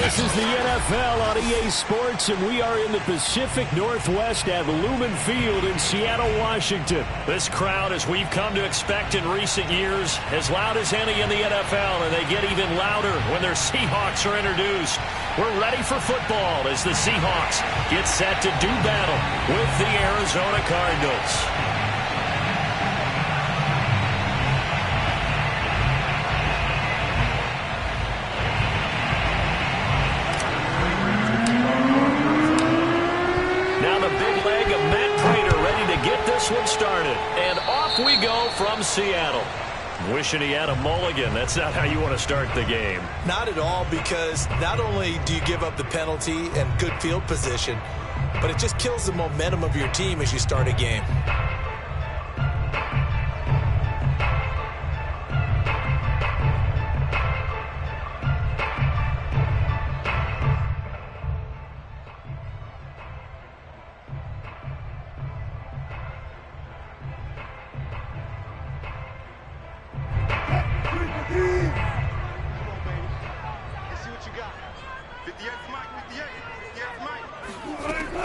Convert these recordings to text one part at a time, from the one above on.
This is the NFL on EA Sports, and we are in the Pacific Northwest at Lumen Field in Seattle, Washington. This crowd, as we've come to expect in recent years, as loud as any in the NFL, and they get even louder when their Seahawks are introduced. We're ready for football as the Seahawks get set to do battle with the Arizona Cardinals. One started, and off we go from Seattle. Wishing he had a mulligan. That's not how you want to start the game. Not at all, because not only do you give up the penalty and good field position, but it just kills the momentum of your team as you start a game.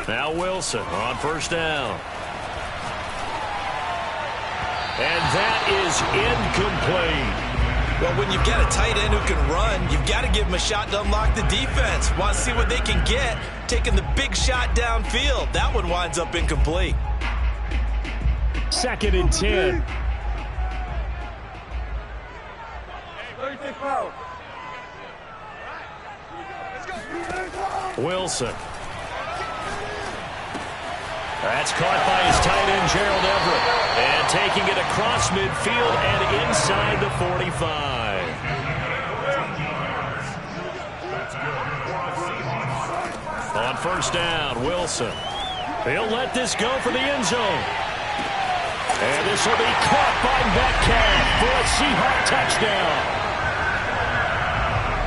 Now Wilson on first down. And that is incomplete. Well, when you've got a tight end who can run, you've got to give him a shot to unlock the defense. Want to see what they can get, taking the big shot downfield. That one winds up incomplete. 2nd and 10. Wilson. That's caught by his tight end, Gerald Everett. And taking it across midfield and inside the 45. On first down, Wilson. He'll let this go for the end zone. And this will be caught by Metcalf for a Seahawk touchdown.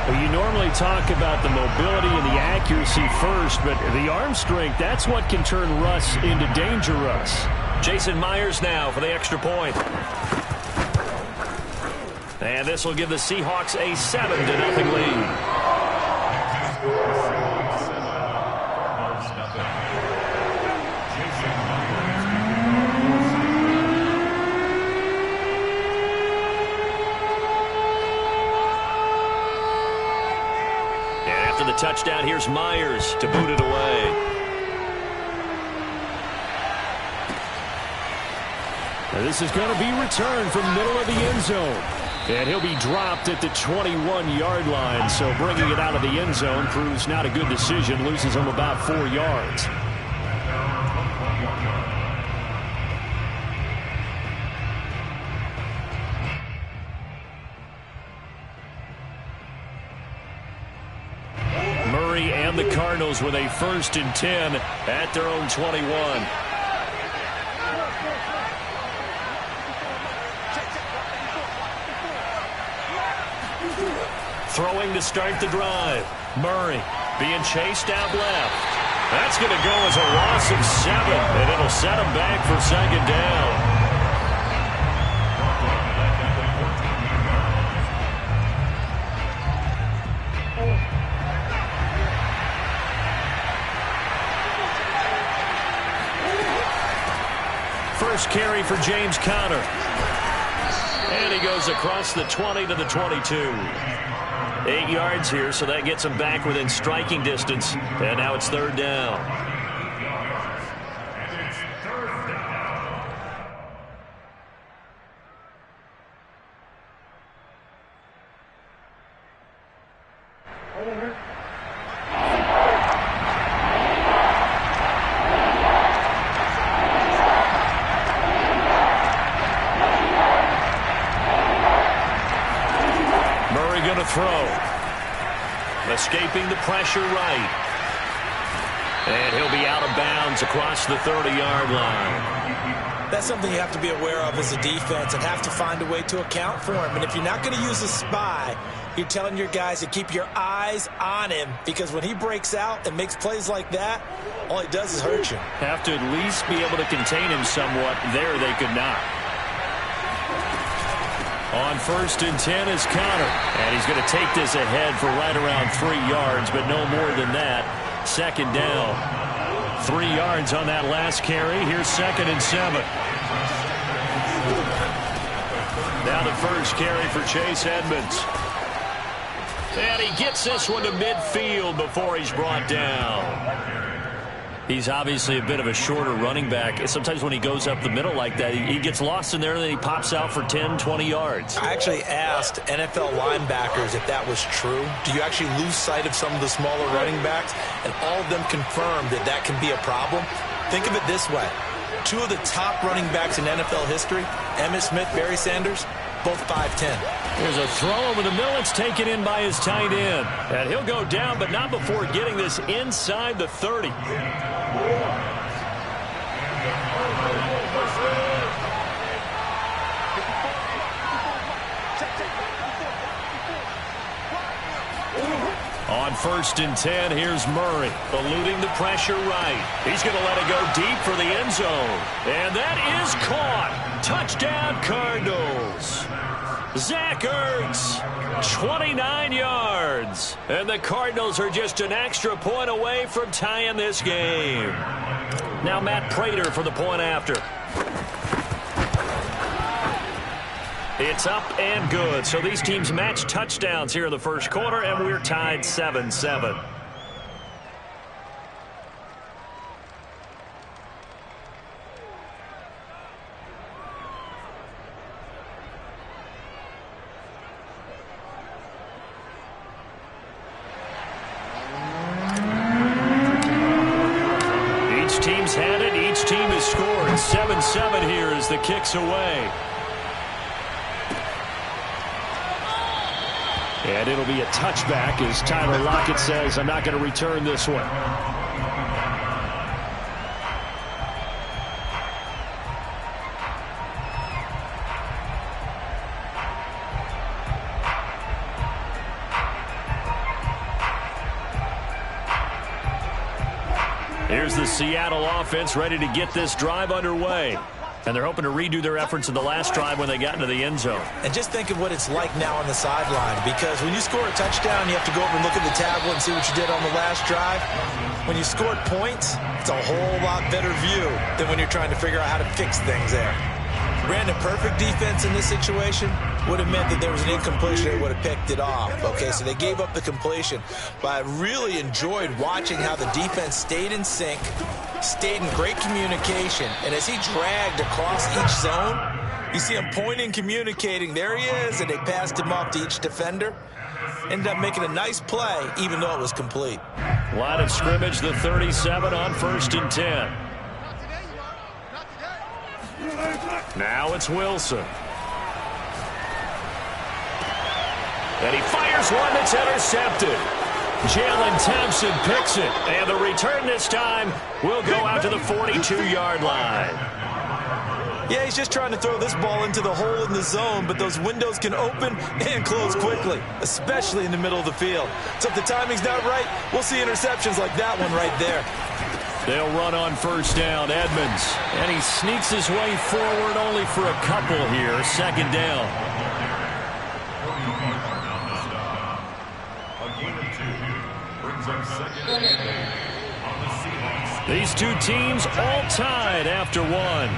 Well, you normally talk about the mobility and the accuracy first, but the arm strength, that's what can turn Russ into Danger Russ. Jason Myers now for the extra point. And this will give the Seahawks a 7-0 lead. The touchdown, here's Myers to boot it away. Now this is going to be returned from the middle of the end zone. And he'll be dropped at the 21-yard line. So bringing it out of the end zone proves not a good decision. Loses him about 4 yards. And the Cardinals with a 1st and 10 at their own 21. Throwing to start the drive. Murray being chased out left. That's going to go as a loss of 7, and it'll set him back for 2nd down. First carry for James Conner. And he goes across the 20 to the 22. 8 yards here, so that gets him back within striking distance. And now it's 3rd down. Throw. Escaping the pressure right. And he'll be out of bounds across the 30-yard line. That's something you have to be aware of as a defense and have to find a way to account for him. And if you're not going to use a spy, you're telling your guys to keep your eyes on him, because when he breaks out and makes plays like that, all he does is hurt you. Have to at least be able to contain him somewhat. There they could not. On 1st and 10 is Connor. And he's going to take this ahead for right around 3 yards, but no more than that. 2nd down. 3 yards on that last carry. Here's 2nd and 7. Now the first carry for Chase Edmonds. And he gets this one to midfield before he's brought down. He's obviously a bit of a shorter running back. Sometimes when he goes up the middle like that, he gets lost in there and then he pops out for 10, 20 yards. I actually asked NFL linebackers if that was true. Do you actually lose sight of some of the smaller running backs? And all of them confirmed that that can be a problem. Think of it this way. 2 of the top running backs in NFL history, Emmitt Smith, Barry Sanders, both 5'10". There's a throw over the middle. It's taken in by his tight end. And he'll go down, but not before getting this inside the 30. On 1st and 10, here's Murray, eluding the pressure right. He's going to let it go deep for the end zone. And that is caught. Touchdown, Cardinals. Zach Ertz, 29 yards. And the Cardinals are just an extra point away from tying this game. Now Matt Prater for the point after. It's up and good. So these teams match touchdowns here in the first quarter, and we're tied 7-7. Each team's had it. Each team has scored. 7-7 here as the kick's away. And it'll be a touchback as Tyler Lockett says, I'm not going to return this one. Here's the Seattle offense ready to get this drive underway. And they're hoping to redo their efforts in the last drive when they got into the end zone. And just think of what it's like now on the sideline, because when you score a touchdown, you have to go over and look at the tablet and see what you did on the last drive. When you scored points, it's a whole lot better view than when you're trying to figure out how to fix things there. Brandon, perfect defense in this situation would have meant that there was an incompletion. They would have picked it off. Okay, so they gave up the completion. But I really enjoyed watching how the defense stayed in sync, stayed in great communication. And as he dragged across each zone, you see him pointing, communicating. There he is, and they passed him off to each defender. Ended up making a nice play, even though it was complete. Line of scrimmage, the 37 on 1st and 10. Now it's Wilson. And he fires one that's intercepted. Jalen Thompson picks it. And the return this time will go out to the 42-yard line. Yeah, he's just trying to throw this ball into the hole in the zone, but those windows can open and close quickly, especially in the middle of the field. So if the timing's not right, we'll see interceptions like that one right there. They'll run on 1st down, Edmonds. And he sneaks his way forward only for a couple here. 2nd down. These two teams all tied after one.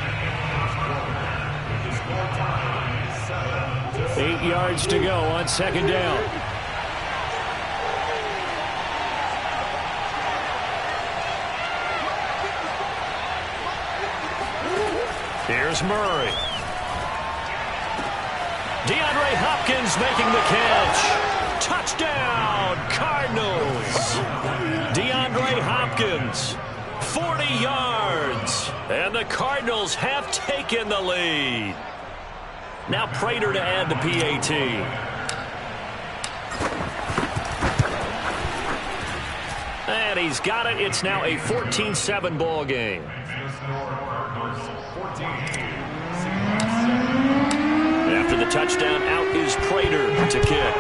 8 yards to go on 2nd down. Here's Murray. DeAndre Hopkins making the catch. Touchdown, Cardinals. DeAndre Hopkins, 40 yards. And the Cardinals have taken the lead. Now Prater to add the PAT. And he's got it. It's now a 14-7 ball game. After the touchdown, out is Prater to kick.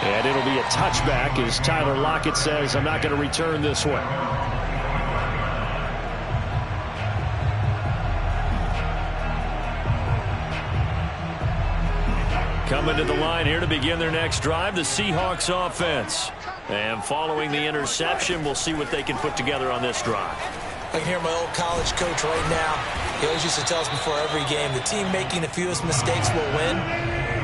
And it'll be a touchback as Tyler Lockett says, I'm not going to return this one. Coming to the line here to begin their next drive, the Seahawks offense. And following the interception, we'll see what they can put together on this drive. I can hear my old college coach right now. He always used to tell us before every game, the team making the fewest mistakes will win.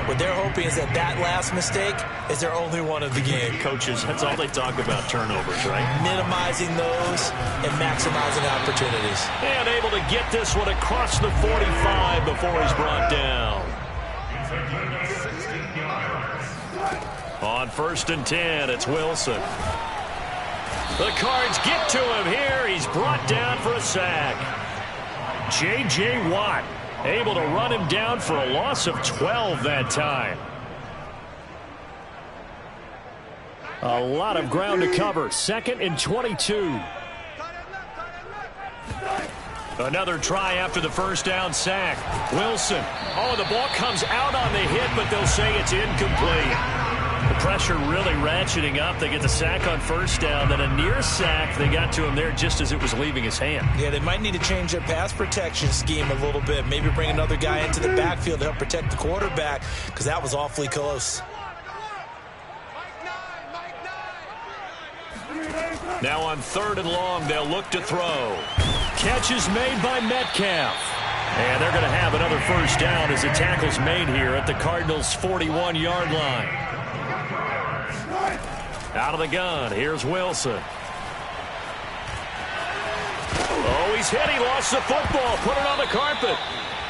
What they're hoping is that last mistake is their only one of the game. Coaches, that's all they talk about, turnovers, right? Minimizing those and maximizing opportunities. And able to get this one across the 45 before he's brought down. On 1st and 10, it's Wilson. The Cards get to him here. He's brought down for a sack. J.J. Watt able to run him down for a loss of 12 that time. A lot of ground to cover. 2nd and 22. Another try after the first down sack. Wilson. Oh, the ball comes out on the hit, but they'll say it's incomplete. The pressure really ratcheting up. They get the sack on 1st down, then a near sack. They got to him there just as it was leaving his hand. Yeah, they might need to change their pass protection scheme a little bit. Maybe bring another guy into the backfield to help protect the quarterback, because that was awfully close. Now on 3rd and long, they'll look to throw. Catch is made by Metcalf. And they're going to have another 1st down as the tackle's made here at the Cardinals' 41-yard line. Out of the gun, here's Wilson. Oh, he's hit. He lost the football. Put it on the carpet.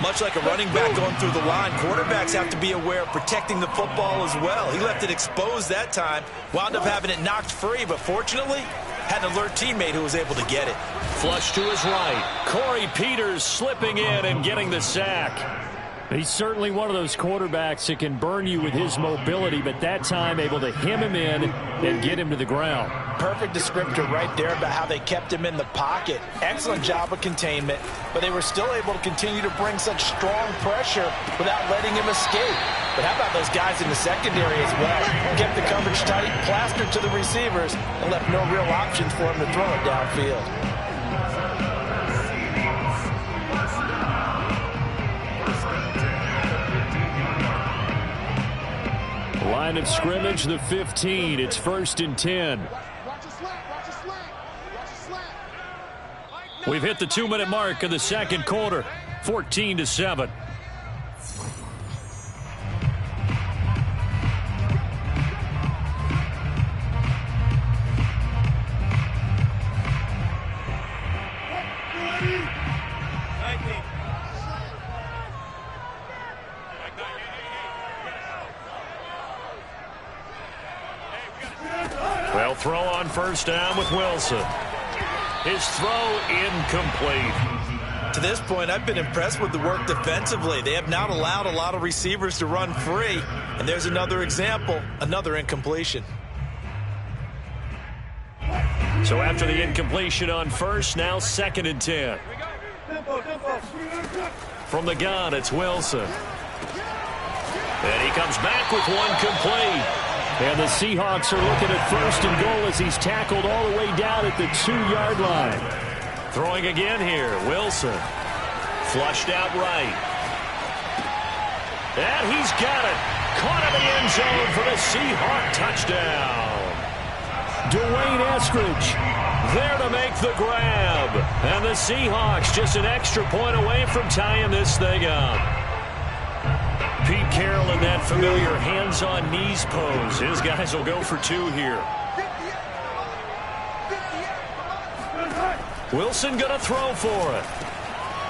Much like a running back going through the line, quarterbacks have to be aware of protecting the football as well. He left it exposed that time, wound up having it knocked free, but fortunately had an alert teammate who was able to get it. Flush to his right. Corey Peters slipping in and getting the sack. He's certainly one of those quarterbacks that can burn you with his mobility, but that time able to hem him in and get him to the ground. Perfect descriptor right there about how they kept him in the pocket. Excellent job of containment, but they were still able to continue to bring such strong pressure without letting him escape. But how about those guys in the secondary as well? Kept the coverage tight, plastered to the receivers, and left no real options for him to throw it downfield. Line of scrimmage, the 15. It's 1st and 10. We've hit the 2-minute mark of the 2nd quarter. 14-7. Well, throw on 1st down with Wilson. His throw incomplete. To this point, I've been impressed with the work defensively. They have not allowed a lot of receivers to run free. And there's another example, another incompletion. So after the incompletion on 1st, now 2nd and 10. From the gun, it's Wilson. And he comes back with one complete. And the Seahawks are looking at 1st and goal as he's tackled all the way down at the 2-yard line. Throwing again here, Wilson. Flushed out right. And he's got it. Caught in the end zone for the Seahawk touchdown. Dwayne Eskridge there to make the grab. And the Seahawks just an extra point away from tying this thing up. Pete Carroll in that familiar hands-on knees pose. His guys will go for 2 here. Wilson going to throw for it.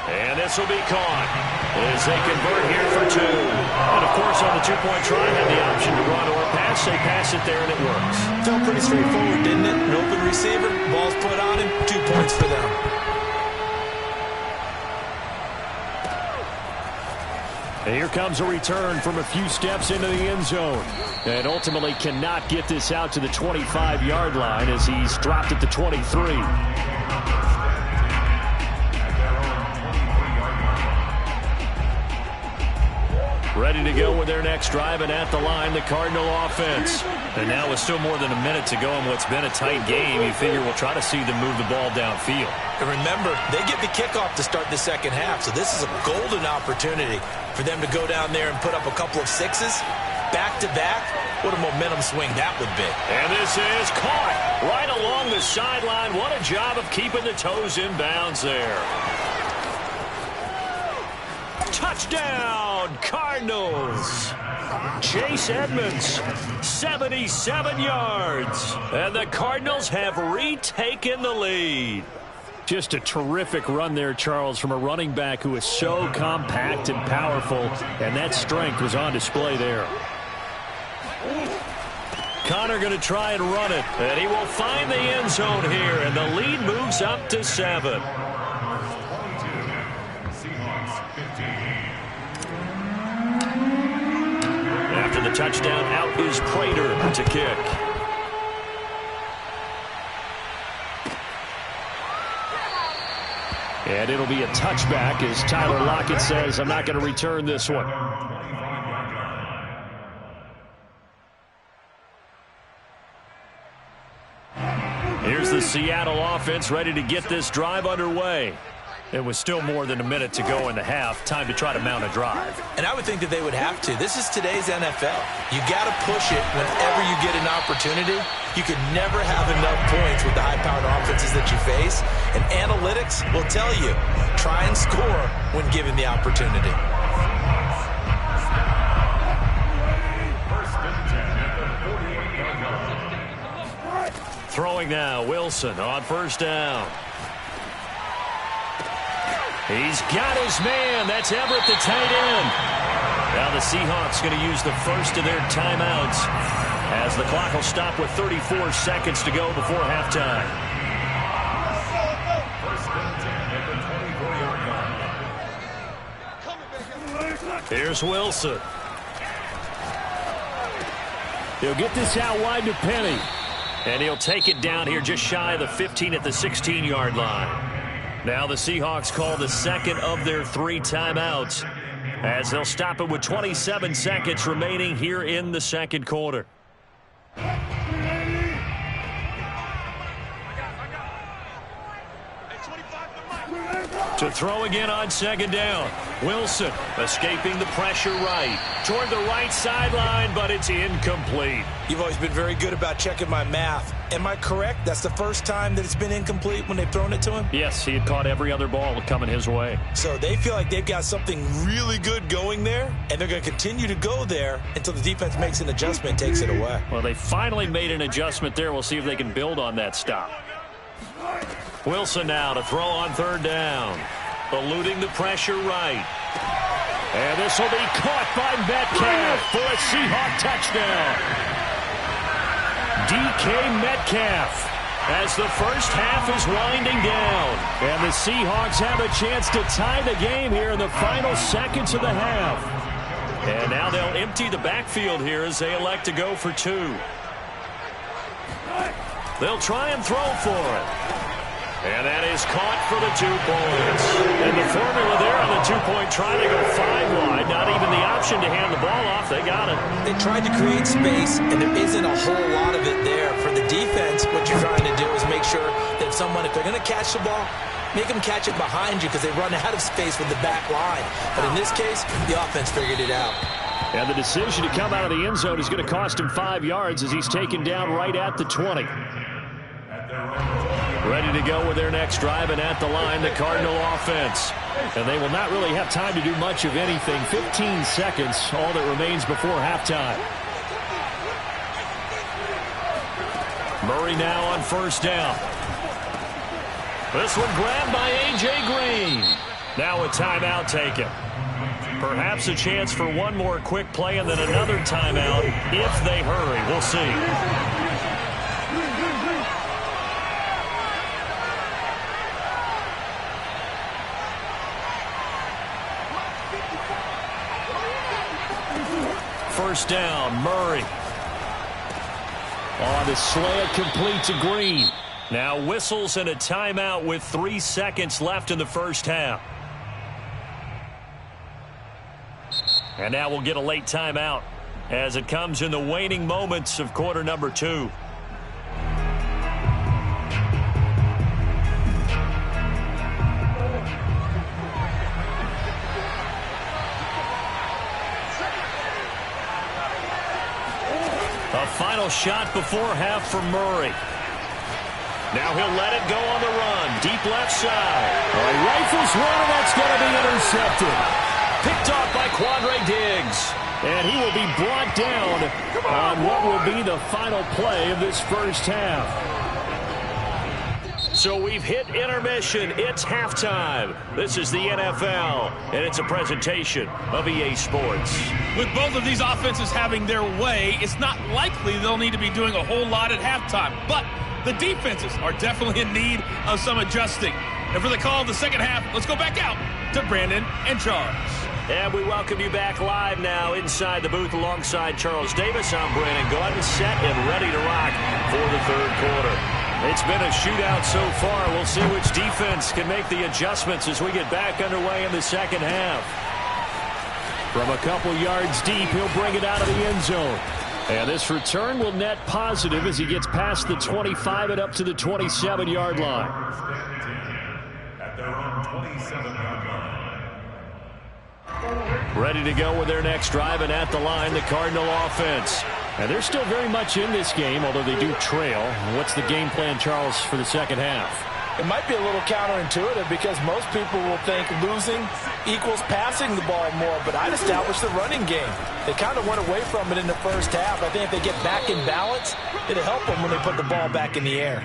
And this will be caught as they convert here for 2. And, of course, on the 2-point try, have the option to run or pass. They pass it there, and it works. Felt pretty straightforward, didn't it? An open receiver, ball's put on him, 2 points for them. And here comes a return from a few steps into the end zone. And ultimately cannot get this out to the 25-yard line as he's dropped at the 23. Ready to go with their next drive, and at the line, the Cardinal offense. And now with still more than a minute to go in what's been a tight game, you figure we'll try to see them move the ball downfield. And remember, they get the kickoff to start the second half, so this is a golden opportunity for them to go down there and put up a couple of sixes back-to-back. What a momentum swing that would be. And this is caught right along the sideline. What a job of keeping the toes in bounds there. Touchdown, Cardinals. Chase Edmonds, 77 yards. And the Cardinals have retaken the lead. Just a terrific run there, Charles, from a running back who is so compact and powerful, and that strength was on display there. Connor going to try and run it, and he will find the end zone here, and the lead moves up to 7. After the touchdown, out is Prater to kick. And it'll be a touchback as Tyler Lockett says, I'm not going to return this one. Here's the Seattle offense ready to get this drive underway. It was still more than a minute to go in the half. Time to try to mount a drive. And I would think that they would have to. This is today's NFL. You got to push it whenever you get an opportunity. You could never have enough points with the high-powered offenses that you face. And analytics will tell you, try and score when given the opportunity. Throwing now, Wilson on first down. He's got his man. That's Everett, the tight end. Now the Seahawks going to use the first of their timeouts as the clock will stop with 34 seconds to go before halftime. Here's Wilson. He'll get this out wide to Penny. And he'll take it down here just shy of the 15 at the 16-yard line. Now the Seahawks call the second of their 3 timeouts as they'll stop it with 27 seconds remaining here in the second quarter. To throw again on second down. Wilson escaping the pressure right. Toward the right sideline, but it's incomplete. You've always been very good about checking my math. Am I correct? That's the first time that it's been incomplete when they've thrown it to him? Yes, he had caught every other ball coming his way. So they feel like they've got something really good going there, and they're going to continue to go there until the defense makes an adjustment and takes it away. Well, they finally made an adjustment there. We'll see if they can build on that stop. Wilson now to throw on third down. Eluding the pressure right. And this will be caught by Metcalf for a Seahawk touchdown. DK Metcalf as the first half is winding down. And the Seahawks have a chance to tie the game here in the final seconds of the half. And now they'll empty the backfield here as they elect to go for 2. They'll try and throw for it. And that is caught for the 2 points. And the formula there on the 2-point try, they go 5 wide. Not even the option to hand the ball off. They got it. They tried to create space, and there isn't a whole lot of it there. For the defense, what you're trying to do is make sure that if they're going to catch the ball, make them catch it behind you because they run out of space with the back line. But in this case, the offense figured it out. And the decision to come out of the end zone is going to cost him 5 yards as he's taken down right at the 20. Ready to go with their next drive, and at the line, the Cardinal offense. And they will not really have time to do much of anything. 15 seconds, all that remains before halftime. Murray now on first down. This one grabbed by A.J. Green. Now a timeout taken. Perhaps a chance for one more quick play and then another timeout if they hurry. We'll see. First down, Murray. On the slant, complete to Green. Now whistles and a timeout with 3 seconds left in the first half. And now we'll get a late timeout as it comes in the waning moments of quarter number 2. A final shot before half for Murray. Now he'll let it go on the run. Deep left side. He rifles one, and that's going to be intercepted. Picked off by Quandre Diggs. And he will be brought down on what will be the final play of this first half. So we've hit intermission. It's halftime. This is the NFL, and it's a presentation of EA Sports. With both of these offenses having their way, it's not likely they'll need to be doing a whole lot at halftime. But the defenses are definitely in need of some adjusting. And for the call of the second half, let's go back out to Brandon and Charles. And we welcome you back live now inside the booth alongside Charles Davis. I'm Brandon Gordon, set and ready to rock for the third quarter. It's been a shootout so far. We'll see which defense can make the adjustments as we get back underway in the second half. From a couple yards deep, he'll bring it out of the end zone. And this return will net positive as he gets past the 25 and up to the 27-yard line. At their own 27-yard line. Ready to go with their next drive, and at the line, the Cardinal offense. And they're still very much in this game, although they do trail. What's the game plan, Charles, for the second half? It might be a little counterintuitive because most people will think losing equals passing the ball more, but I'd establish the running game. They kind of went away from it in the first half. I think if they get back in balance, it'll help them when they put the ball back in the air.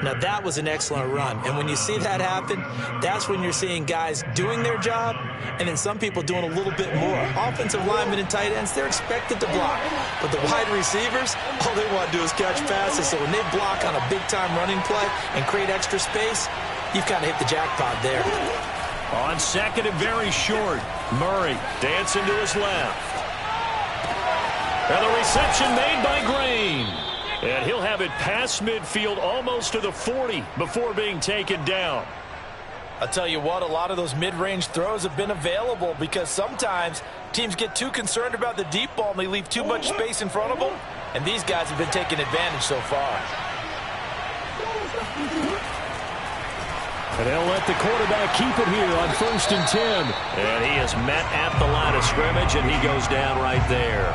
Now, that was an excellent run. And when you see that happen, that's when you're seeing guys doing their job and then some people doing a little bit more. Offensive linemen and tight ends, they're expected to block. But the wide receivers, all they want to do is catch passes. So when they block on a big-time running play and create extra space, you've kind of hit the jackpot there. On second and very short, Murray dancing to his left. And the reception made by Green. And he'll have it past midfield almost to the 40 before being taken down. I'll tell you what, a lot of those mid-range throws have been available because sometimes teams get too concerned about the deep ball and they leave too much space in front of them. And these guys have been taking advantage so far. And they'll let the quarterback keep it here on 1st and 10. And he is met at the line of scrimmage, and he goes down right there.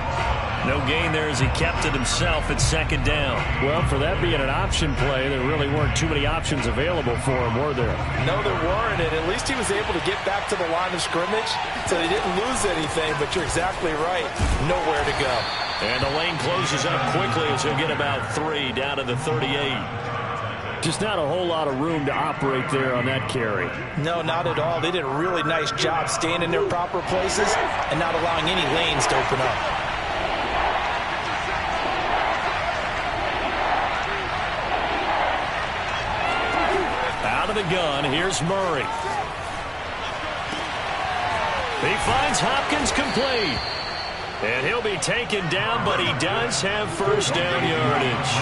No gain there as he kept it himself at second down. Well, for that being an option play, there really weren't too many options available for him, were there? No, there weren't, and at least he was able to get back to the line of scrimmage, so they didn't lose anything, but you're exactly right. Nowhere to go. And the lane closes up quickly as he'll get about 3 down to the 38. Just not a whole lot of room to operate there on that carry. No, not at all. They did a really nice job staying in their proper places and not allowing any lanes to open up. Out of the gun, here's Murray. He finds Hopkins complete. And he'll be taken down, but he does have first down yardage.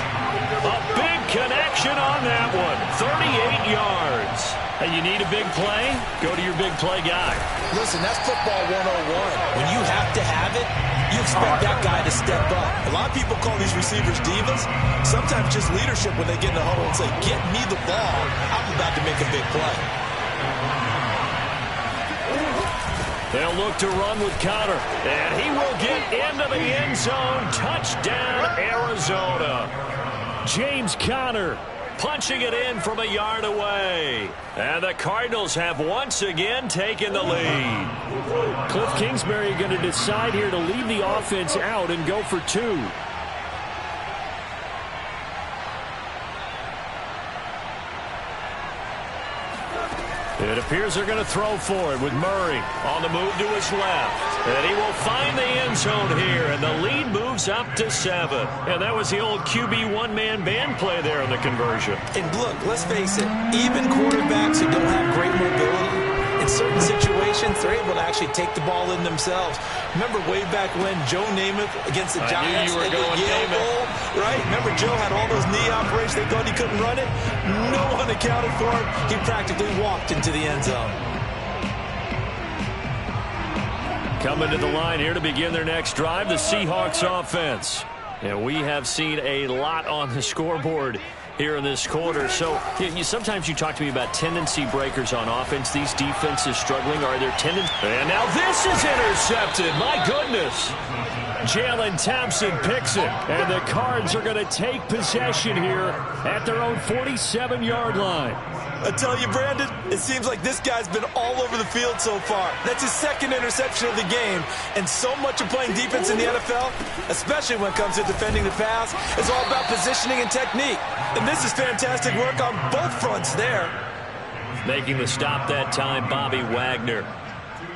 A big connection on that one. 38 yards. And you need a big play? Go to your big play guy. Listen, that's football 101. When you have to have it, you expect that guy to step up. A lot of people call these receivers divas. Sometimes just leadership when they get in the huddle and say, get me the ball. I'm about to make a big play. They'll look to run with Conner. And he will get into the end zone. Touchdown, Arizona. James Conner punching it in from a yard away. And the Cardinals have once again taken the lead. Cliff Kingsbury going to decide here to leave the offense out and go for 2. It appears they're going to throw for it with Murray on the move to his left. And he will find the end zone here, and the lead moves up to 7. And that was the old QB one-man band play there in the conversion. And look, let's face it, even quarterbacks who don't have great mobility, in certain situations, they're able to actually take the ball in themselves. Remember way back when Joe Namath against the Giants? I knew you were going Namath. Right? Remember Joe had all those knee operations. They thought he couldn't run it. No one accounted for him. He practically walked into the end zone. Coming to the line here to begin their next drive, the Seahawks offense. And we have seen a lot on the scoreboard here in this quarter. So sometimes you talk to me about tendency breakers on offense. These defenses struggling. Are there tendencies? And now this is intercepted. My goodness. Jalen Thompson picks it. And the Cards are going to take possession here at their own 47-yard line. I tell you, Brandon, it seems like this guy's been all over the field so far. That's his second interception of the game. And so much of playing defense in the NFL, especially when it comes to defending the pass, is all about positioning and technique. And this is fantastic work on both fronts there. Making the stop that time, Bobby Wagner.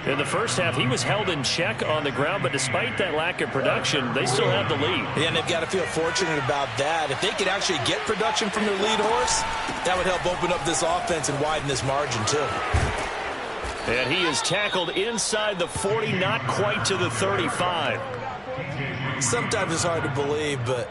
In the first half, he was held in check on the ground, but despite that lack of production, they still have the lead. Yeah, and they've got to feel fortunate about that. If they could actually get production from their lead horse, that would help open up this offense and widen this margin, too. And he is tackled inside the 40, not quite to the 35. Sometimes it's hard to believe, but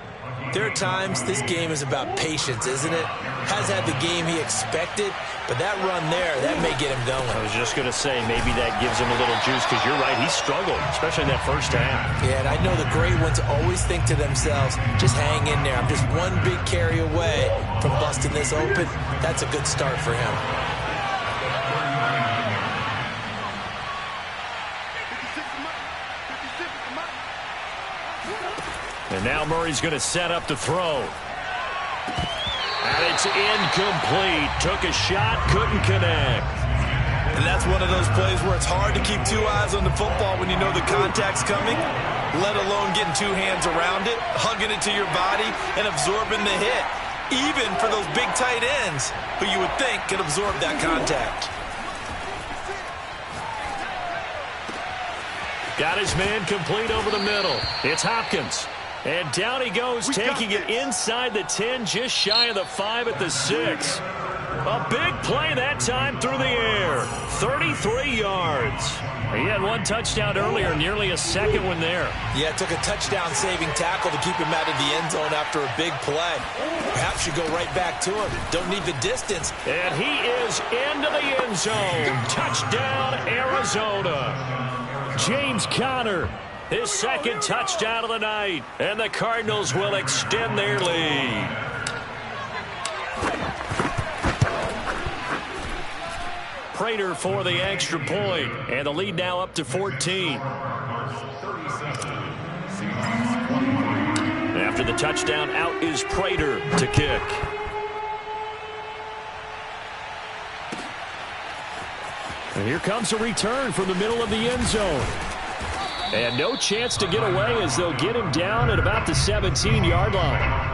there are times this game is about patience, isn't it? Has had the game he expected, but that run there, that may get him going. I was just going to say, maybe that gives him a little juice, because you're right, he struggled, especially in that first half. Yeah, and I know the great ones always think to themselves, just hang in there. I'm just one big carry away from busting this open. That's a good start for him. And now Murray's going to set up to throw. And it's incomplete. Took a shot, couldn't connect. And that's one of those plays where it's hard to keep two eyes on the football when you know the contact's coming, let alone getting two hands around it, hugging it to your body, and absorbing the hit. Even for those big tight ends who you would think could absorb that contact. Got his man complete over the middle. It's Hopkins. And down he goes, taking it inside the 10, just shy of the 5 at the 6. A big play that time through the air. 33 yards. He had one touchdown earlier, nearly a second one there. Yeah, it took a touchdown-saving tackle to keep him out of the end zone after a big play. Perhaps you go right back to him. Don't need the distance. And he is into the end zone. Touchdown, Arizona. James Conner, his second touchdown of the night. And the Cardinals will extend their lead. Prater for the extra point. And the lead now up to 14. After the touchdown, out is Prater to kick. And here comes a return from the middle of the end zone. And no chance to get away as they'll get him down at about the 17-yard line.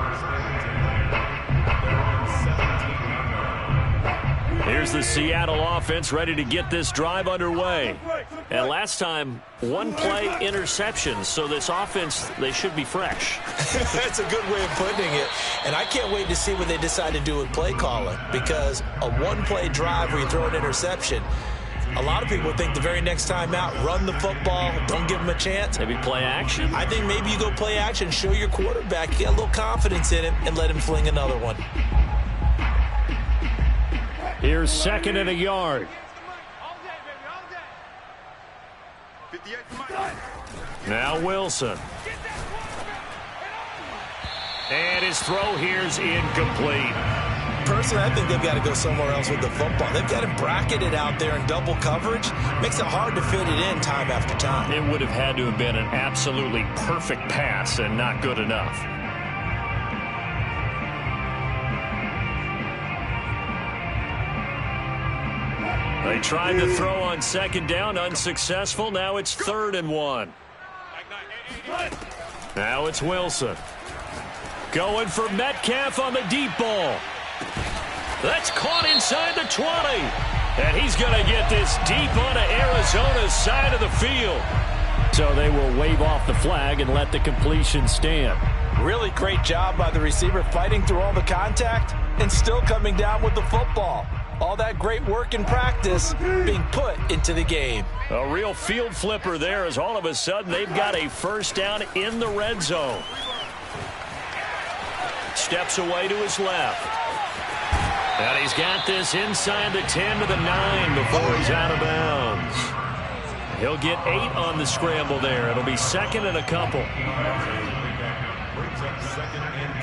Here's the Seattle offense ready to get this drive underway. And last time, one play interception. So this offense, they should be fresh. That's a good way of putting it. And I can't wait to see what they decide to do with play calling. Because a one-play drive where you throw an interception, a lot of people think the very next time out, run the football, don't give them a chance. Maybe play action? I think maybe you go play action, show your quarterback, get a little confidence in him, and let him fling another one. Here's second and a yard. Now Wilson. And his throw here's incomplete. Personally, I think they've got to go somewhere else with the football. They've got him bracketed out there in double coverage. Makes it hard to fit it in time after time. It would have had to have been an absolutely perfect pass and not good enough. They tried to throw on second down, unsuccessful. Now it's 3rd and 1. Now it's Wilson. Going for Metcalf on the deep ball. That's caught inside the 20. And he's going to get this deep onto Arizona's side of the field. So they will wave off the flag and let the completion stand. Really great job by the receiver fighting through all the contact and still coming down with the football. All that great work in practice being put into the game. A real field flipper there as all of a sudden they've got a first down in the red zone. Steps away to his left. And he's got this inside the 10 to the 9 before he's out of bounds. He'll get 8 on the scramble there. It'll be second and a couple. Brings up second and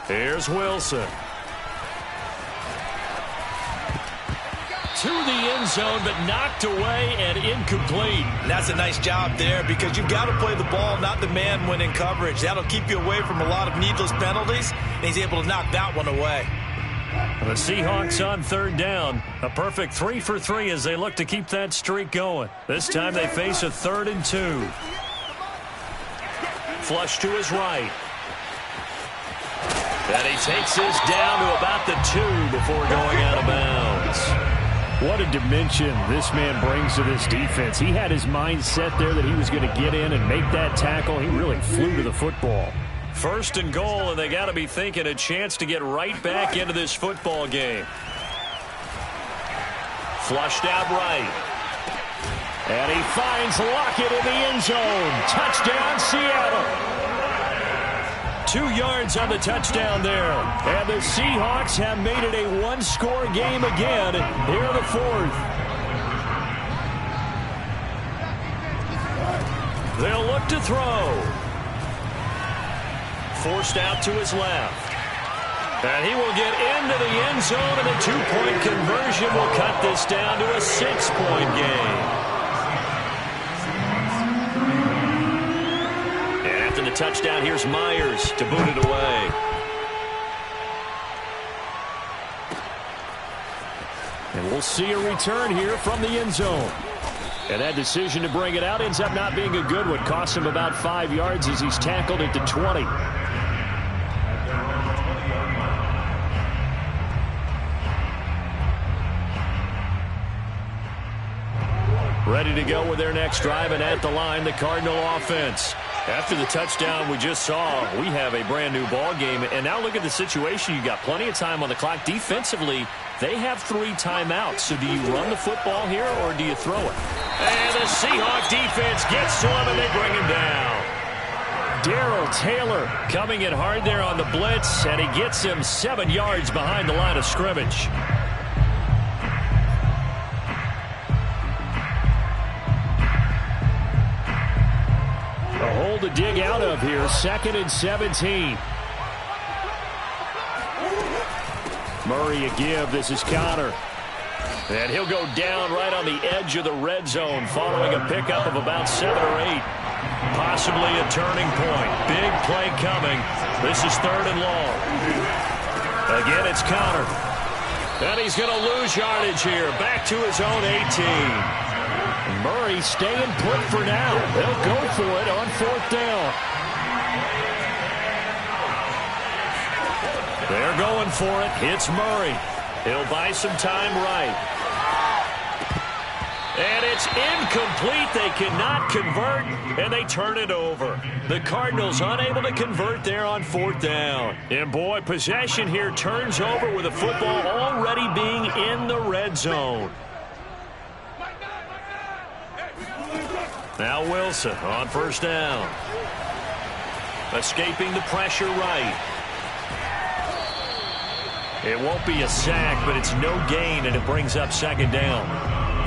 2. Here's Wilson. To the end zone, but knocked away and incomplete. And that's a nice job there because you've got to play the ball, not the man when in coverage. That'll keep you away from a lot of needless penalties, and he's able to knock that one away. The Seahawks on third down. A perfect 3 for 3 as they look to keep that streak going. This time they face a 3rd and 2. Flush to his right. And he takes this down to about the 2 before going out of bounds. What a dimension this man brings to this defense. He had his mind set there that he was going to get in and make that tackle. He really flew to the football. 1st and goal, and they got to be thinking a chance to get right back into this football game. Flushed out right. And he finds Lockett in the end zone. Touchdown, Seattle. 2 yards on the touchdown there. And the Seahawks have made it a one-score game again here in the 4th. They'll look to throw. Forced out to his left. And he will get into the end zone, and a 2-point conversion will cut this down to a 6-point game. The touchdown, here's Myers to boot it away. And we'll see a return here from the end zone. And that decision to bring it out ends up not being a good one. Costs him about 5 yards as he's tackled at the 20. Ready to go with their next drive, and at the line, the Cardinal offense. After the touchdown we just saw, we have a brand new ball game. And now look at the situation. You got plenty of time on the clock. Defensively, they have 3 timeouts. So do you run the football here or do you throw it? And the Seahawks defense gets to him and they bring him down. Darrell Taylor coming in hard there on the blitz, and he gets him 7 yards behind the line of scrimmage. A hole to dig out of here. 2nd and 17. Murray a give. This is Connor. And he'll go down right on the edge of the red zone following a pickup of about 7 or 8. Possibly a turning point. Big play coming. This is 3rd and long. Again, it's Connor. And he's going to lose yardage here. Back to his own 18. Murray staying put for now. They'll go for it on 4th down. They're going for it. It's Murray. He'll buy some time right. And it's incomplete. They cannot convert, and they turn it over. The Cardinals unable to convert there on 4th down. And boy, possession here turns over with the football already being in the red zone. Now Wilson on 1st down. Escaping the pressure right. It won't be a sack, but it's no gain, and it brings up 2nd down.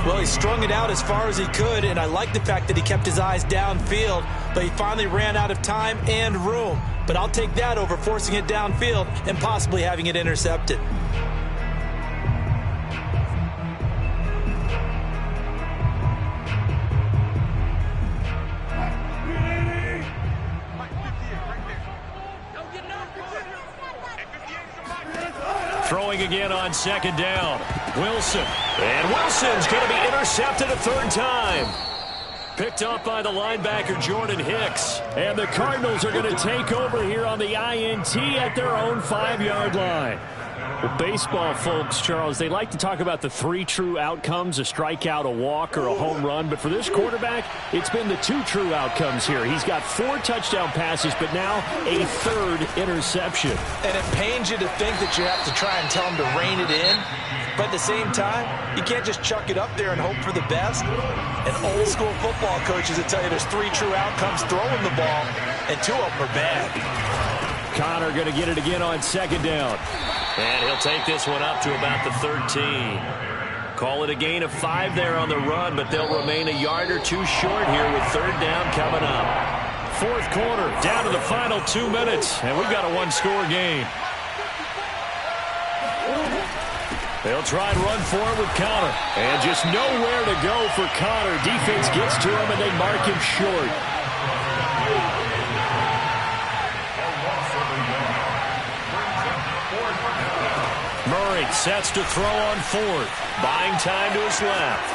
Well, he strung it out as far as he could, and I like the fact that he kept his eyes downfield, but he finally ran out of time and room. But I'll take that over forcing it downfield and possibly having it intercepted. Throwing again on 2nd down. Wilson. And Wilson's going to be intercepted a 3rd time. Picked up by the linebacker, Jordan Hicks. And the Cardinals are going to take over here on the INT at their own 5-yard line. Well, baseball folks, Charles, they like to talk about the 3 true outcomes, a strikeout, a walk, or a home run. But for this quarterback, it's been the 2 true outcomes here. He's got 4 touchdown passes, but now a 3rd interception. And it pains you to think that you have to try and tell him to rein it in. But at the same time, you can't just chuck it up there and hope for the best. And old school football coaches will tell you there's 3 true outcomes throwing the ball, and 2 of them are bad. Connor going to get it again on 2nd down. And he'll take this one up to about the 13. Call it a gain of 5 there on the run, but they'll remain a yard or two short here with third down coming up. Fourth quarter, down to the final 2 minutes, and we've got a one-score game. They'll try and run for it with Connor. And just nowhere to go for Connor. Defense gets to him, and they mark him short. Murray sets to throw on fourth. Buying time to his left.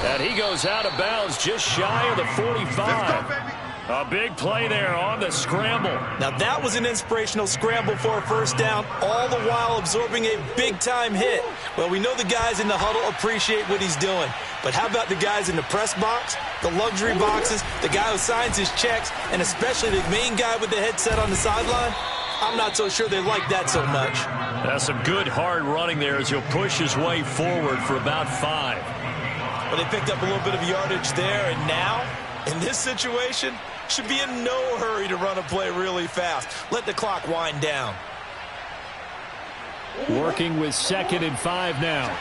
And he goes out of bounds just shy of the 45. A big play there on the scramble. Now that was an inspirational scramble for a first down, all the while absorbing a big-time hit. Well, we know the guys in the huddle appreciate what he's doing. But how about the guys in the press box, the luxury boxes, the guy who signs his checks, and especially the main guy with the headset on the sideline? I'm not so sure they like that so much. That's some good hard running there as he'll push his way forward for about 5. But they picked up a little bit of yardage there, and now, in this situation, should be in no hurry to run a play really fast. Let the clock wind down. Working with 2nd and 5 now.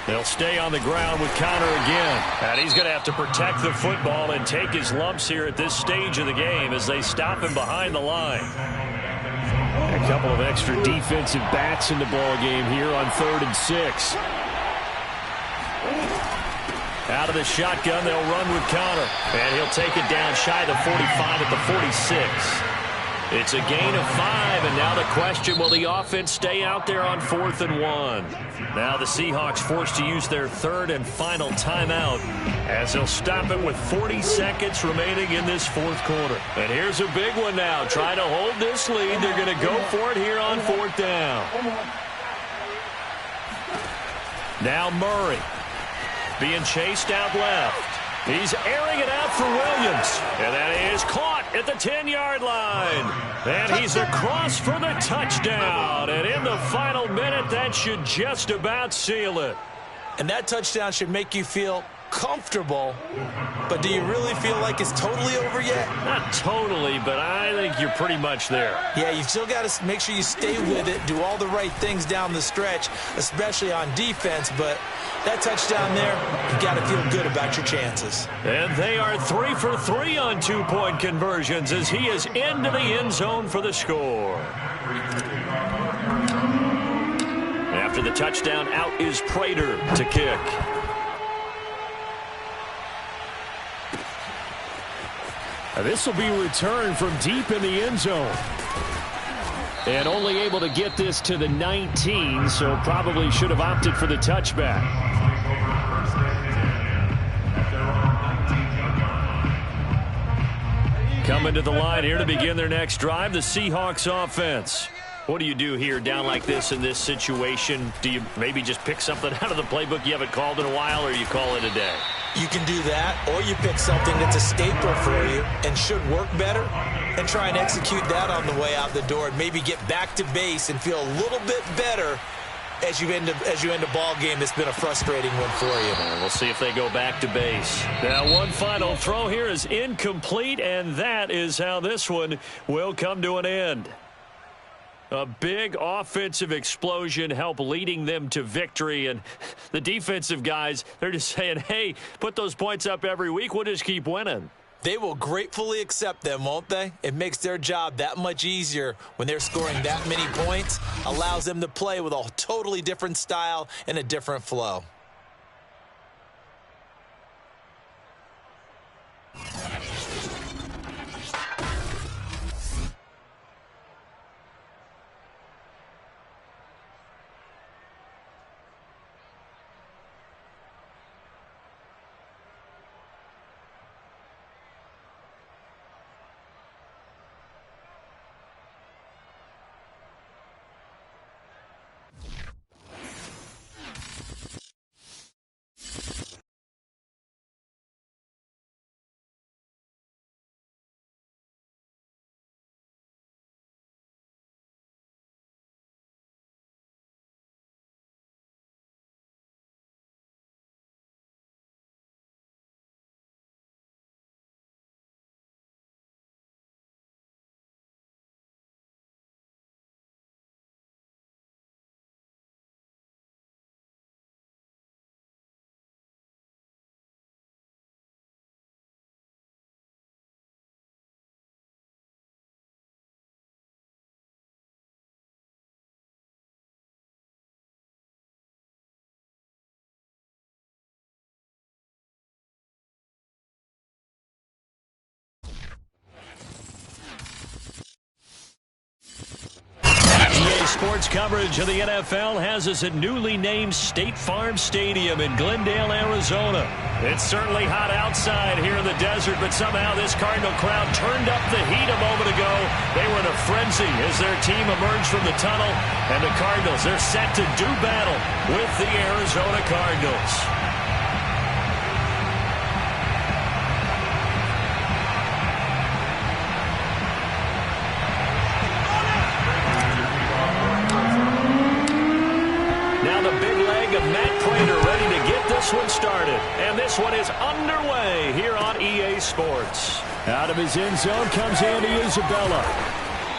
They'll stay on the ground with Connor again. And he's going to have to protect the football and take his lumps here at this stage of the game as they stop him behind the line. A couple of extra defensive backs in the ball game here on 3rd and 6. Out of the shotgun, they'll run with Connor. And he'll take it down shy of the 45 at the 46. It's a gain of 5, and now the question, will the offense stay out there on 4th and 1? Now the Seahawks forced to use their 3rd and final timeout as they'll stop it with 40 seconds remaining in this 4th quarter. And here's a big one now. Trying to hold this lead. They're going to go for it here on 4th down. Now Murray being chased out left. He's airing it out for Williams. And that is caught at the 10-yard line. And he's across for the touchdown. And in the final minute, that should just about seal it. And that touchdown should make you feel comfortable. But do you really feel like it's totally over yet? Not totally, but I think you're pretty much there. Yeah, you've still got to make sure you stay with it, do all the right things down the stretch, especially on defense. But that touchdown there, you got to feel good about your chances. And they are 3 for 3 on 2-point conversions as he is into the end zone for the score. After the touchdown, out is Prater to kick. This will be returned from deep in the end zone. And only able to get this to the 19, so probably should have opted for the touchback. Coming to the line here to begin their next drive, the Seahawks offense. What do you do here down like this in this situation? Do you maybe just pick something out of the playbook you haven't called in a while, or you call it a day? You can do that, or you pick something that's a staple for you and should work better and try and execute that on the way out the door and maybe get back to base and feel a little bit better as you end a ball game that's been a frustrating one for you. We'll see if they go back to base. Now one final throw here is incomplete, and that is how this one will come to an end. A big offensive explosion helped leading them to victory. And the defensive guys, they're just saying, hey, put those points up every week. We'll just keep winning. They will gratefully accept them, won't they? It makes their job that much easier when they're scoring that many points. Allows them to play with a totally different style and a different flow. Sports coverage of the NFL has us at newly named State Farm Stadium in Glendale, Arizona. It's certainly hot outside here in the desert, but somehow this Cardinal crowd turned up the heat a moment ago. They were in a frenzy as their team emerged from the tunnel, and the Cardinals, they're set to do battle with the Arizona Cardinals. This one started, and this one is underway here on EA Sports. Out of his end zone comes Andy Isabella.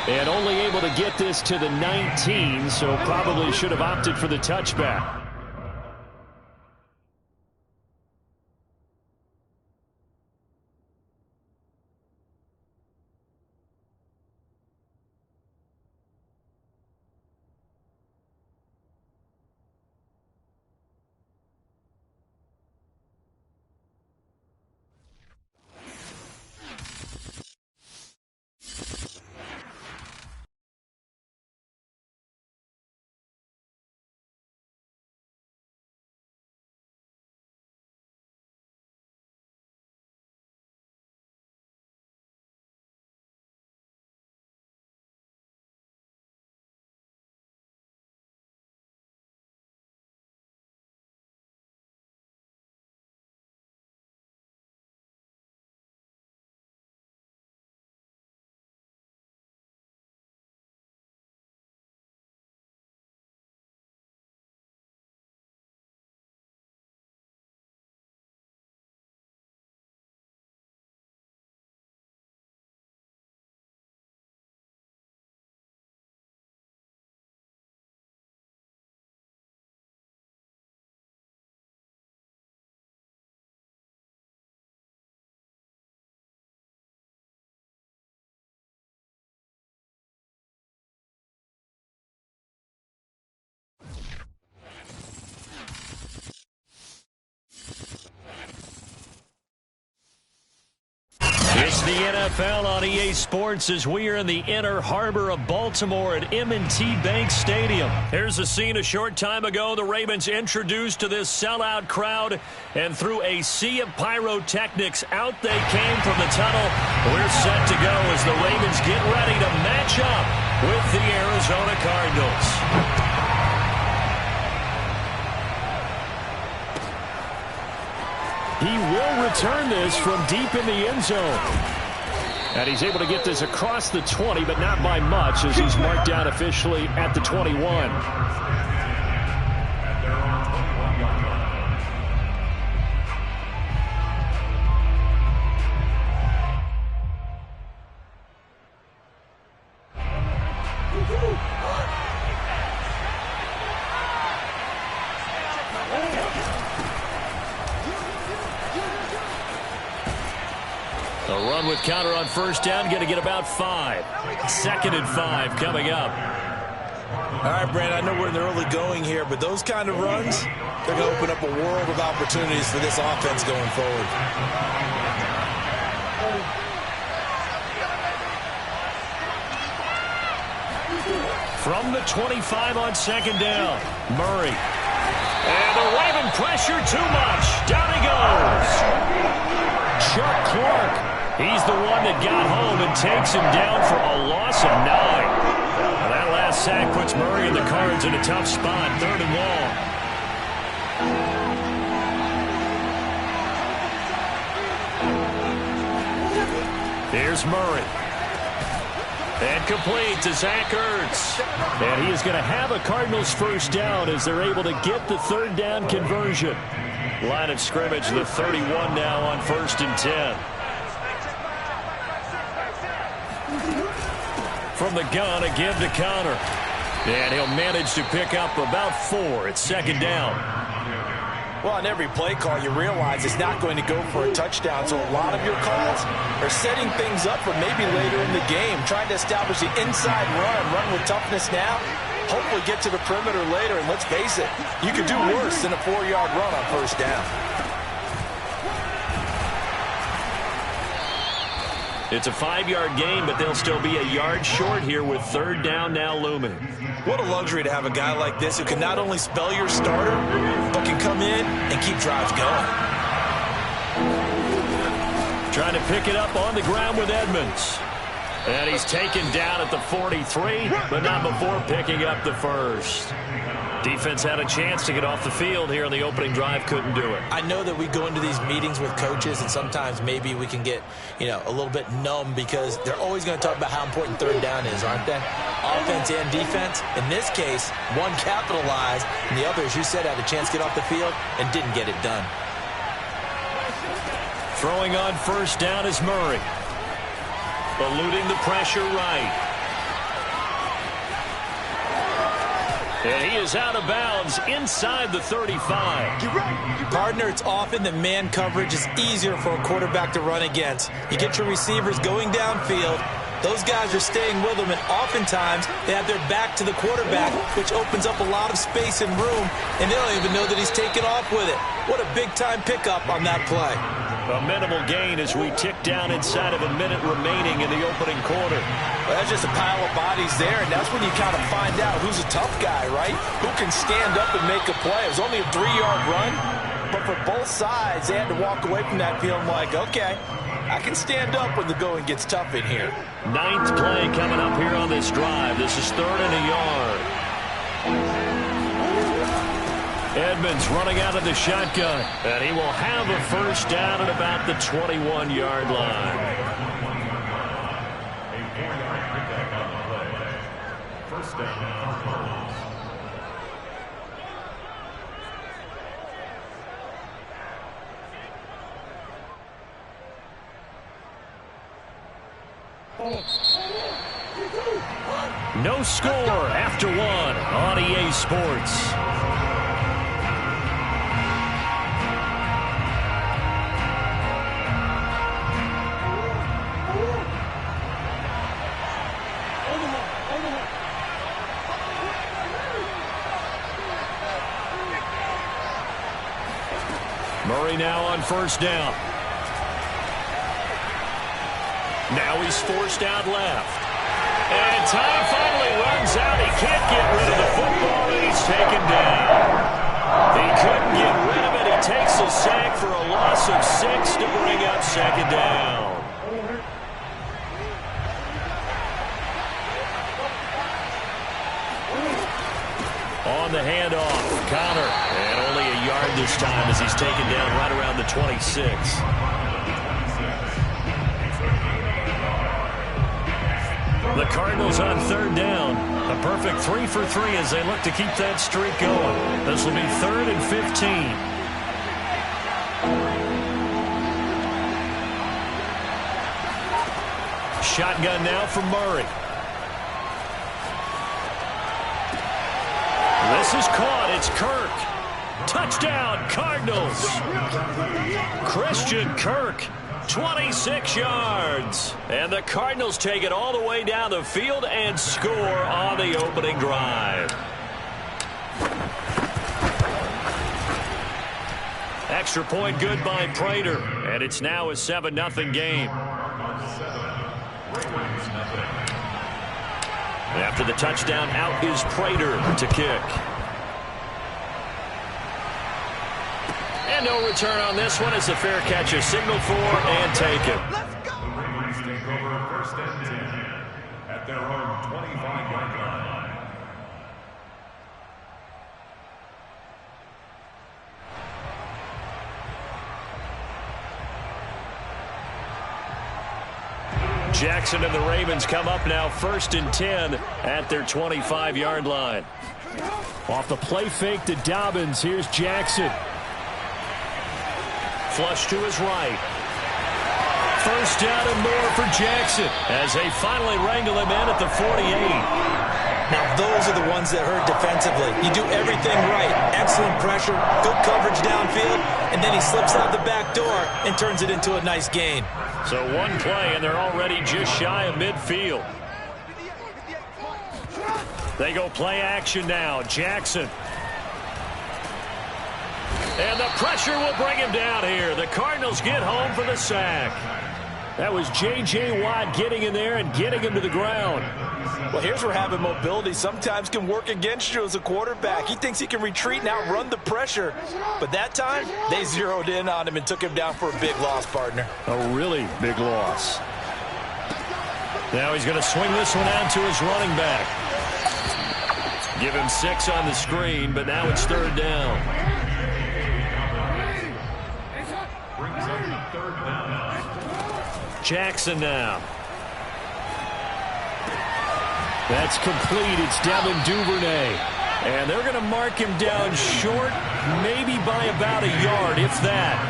And only able to get this to the 19, so probably should have opted for the touchback. It's the NFL on EA Sports as we are in the inner harbor of Baltimore at M&T Bank Stadium. Here's a scene a short time ago. The Ravens introduced to this sellout crowd, and through a sea of pyrotechnics, out they came from the tunnel. We're set to go as the Ravens get ready to match up with the Arizona Cardinals. He will return this from deep in the end zone. And he's able to get this across the 20, but not by much, as he's marked down officially at the 21. With counter on first down, going to get about 5. 2nd and 5 coming up. All right, Brand, I know we're in the early going here, but those kind of runs, they're going to open up a world of opportunities for this offense going forward. From the 25 on 2nd down, Murray. And the Raven pressure too much. Down he goes. Chuck Clark. He's the one that got home and takes him down for a loss of 9. Now that last sack puts Murray and the Cards in a tough spot, 3rd and long. Here's Murray. And complete to Zach Ertz. And he is going to have a Cardinals first down as they're able to get the 3rd down conversion. Line of scrimmage, the 31 now on 1st and 10. From the gun, a give to Connor. And he'll manage to pick up about 4 at 2nd down. Well, on every play call, you realize it's not going to go for a touchdown. So a lot of your calls are setting things up for maybe later in the game, trying to establish the inside run with toughness now, hopefully get to the perimeter later. And let's face it, you could do worse than a 4-yard run on first down. It's a 5-yard gain, but they'll still be a yard short here with third down now looming. What a luxury to have a guy like this who can not only spell your starter, but can come in and keep drives going. Trying to pick it up on the ground with Edmonds. And he's taken down at the 43, but not before picking up the first. Defense had a chance to get off the field here on the opening drive, couldn't do it. I know that we go into these meetings with coaches, and sometimes maybe we can get, a little bit numb because they're always going to talk about how important third down is, aren't they? Offense and defense. In this case, one capitalized, and the other, as you said, had a chance to get off the field and didn't get it done. Throwing on first down is Murray. Eluding the pressure right. And he is out of bounds inside the 35. Partner, it's often that man coverage is easier for a quarterback to run against. You get your receivers going downfield. Those guys are staying with them, and oftentimes they have their back to the quarterback, which opens up a lot of space and room, and they don't even know that he's taken off with it. What a big-time pickup on that play. A minimal gain as we tick down inside of a minute remaining in the opening quarter. Well, that's just a pile of bodies there, and that's when you kind of find out who's a tough guy, right? Who can stand up and make a play. It was only a 3-yard run, but for both sides, they had to walk away from that feeling like, okay, I can stand up when the going gets tough in here. 9th play coming up here on this drive. This is 3rd and a yard. Edmonds running out of the shotgun, and he will have a first down at about the 21-yard line. A 4-yard pickup on the play. First down. No score after 1 on EA Sports. Murray now on first down. Now he's forced out left. And time finally runs out. He can't get rid of the football, and he's taken down. He couldn't get rid of it. He takes a sack for a loss of 6 to bring up second down. On the handoff, Connor. And only a yard this time as he's taken down right around the 26. The Cardinals on third down. A perfect 3 for 3 as they look to keep that streak going. This will be 3rd and 15. Shotgun now for Murray. This is caught. It's Kirk. Touchdown, Cardinals. Christian Kirk. 26 yards. And the Cardinals take it all the way down the field and score on the opening drive. Extra point good by Prater. And it's now a 7-0 game. After the touchdown, out is Prater to kick. And no return on this one as the fair catch is signaled for and taken. The Ravens take over first and 10 at their own 25-yard line. Jackson and the Ravens come up now 1st and 10 at their 25-yard line. Off the play fake to Dobbins, here's Jackson. Flush to his right. First down and more for Jackson as they finally wrangle him in at the 48. Now, those are the ones that hurt defensively. You do everything right. Excellent pressure, good coverage downfield, and then he slips out the back door and turns it into a nice gain. So one play, and they're already just shy of midfield. They go play action now. Jackson. And the pressure will bring him down here. The Cardinals get home for the sack. That was J.J. Watt getting in there and getting him to the ground. Well, here's where having mobility sometimes can work against you as a quarterback. He thinks he can retreat and outrun the pressure. But that time, they zeroed in on him and took him down for a big loss, partner. A really big loss. Now he's going to swing this one out to his running back. Give him 6 on the screen, but now it's 3rd down. Jackson now. That's complete. It's Devin Duvernay. And they're going to mark him down short, maybe by about a yard, if that.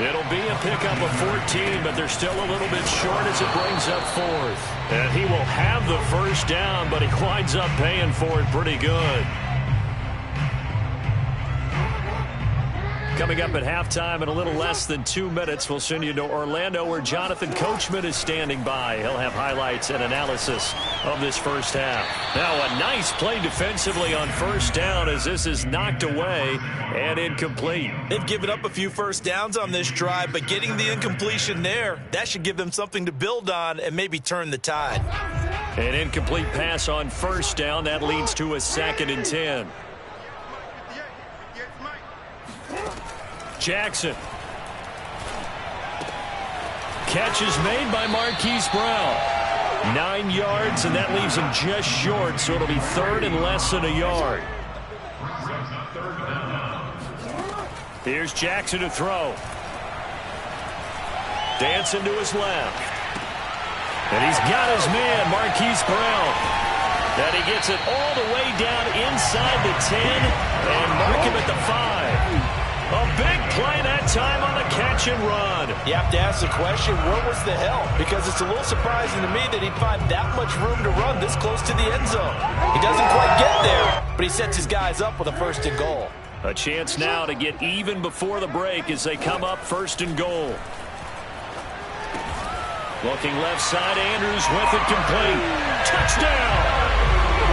It'll be a pickup of 14, but they're still a little bit short as it brings up 4th. And he will have the first down, but he winds up paying for it pretty good. Coming up at halftime in a little less than 2 minutes, we'll send you to Orlando where Jonathan Coachman is standing by. He'll have highlights and analysis of this first half. Now a nice play defensively on first down as this is knocked away and incomplete. They've given up a few first downs on this drive, but getting the incompletion there, that should give them something to build on and maybe turn the tide. An incomplete pass on first down. That leads to a 2nd and 10. Jackson. Catch is made by Marquise Brown. 9 yards, and that leaves him just short, so it'll be 3rd and less than a yard. Here's Jackson to throw. Dancing to his left. And he's got his man, Marquise Brown. And he gets it all the way down inside the 10 and mark him at the 5. A big play that time on the catch and run. You have to ask the question, where was the help? Because it's a little surprising to me that he'd find that much room to run this close to the end zone. He doesn't quite get there, but he sets his guys up with a 1st and goal. A chance now to get even before the break as they come up 1st and goal. Looking left side, Andrews with it complete. Touchdown!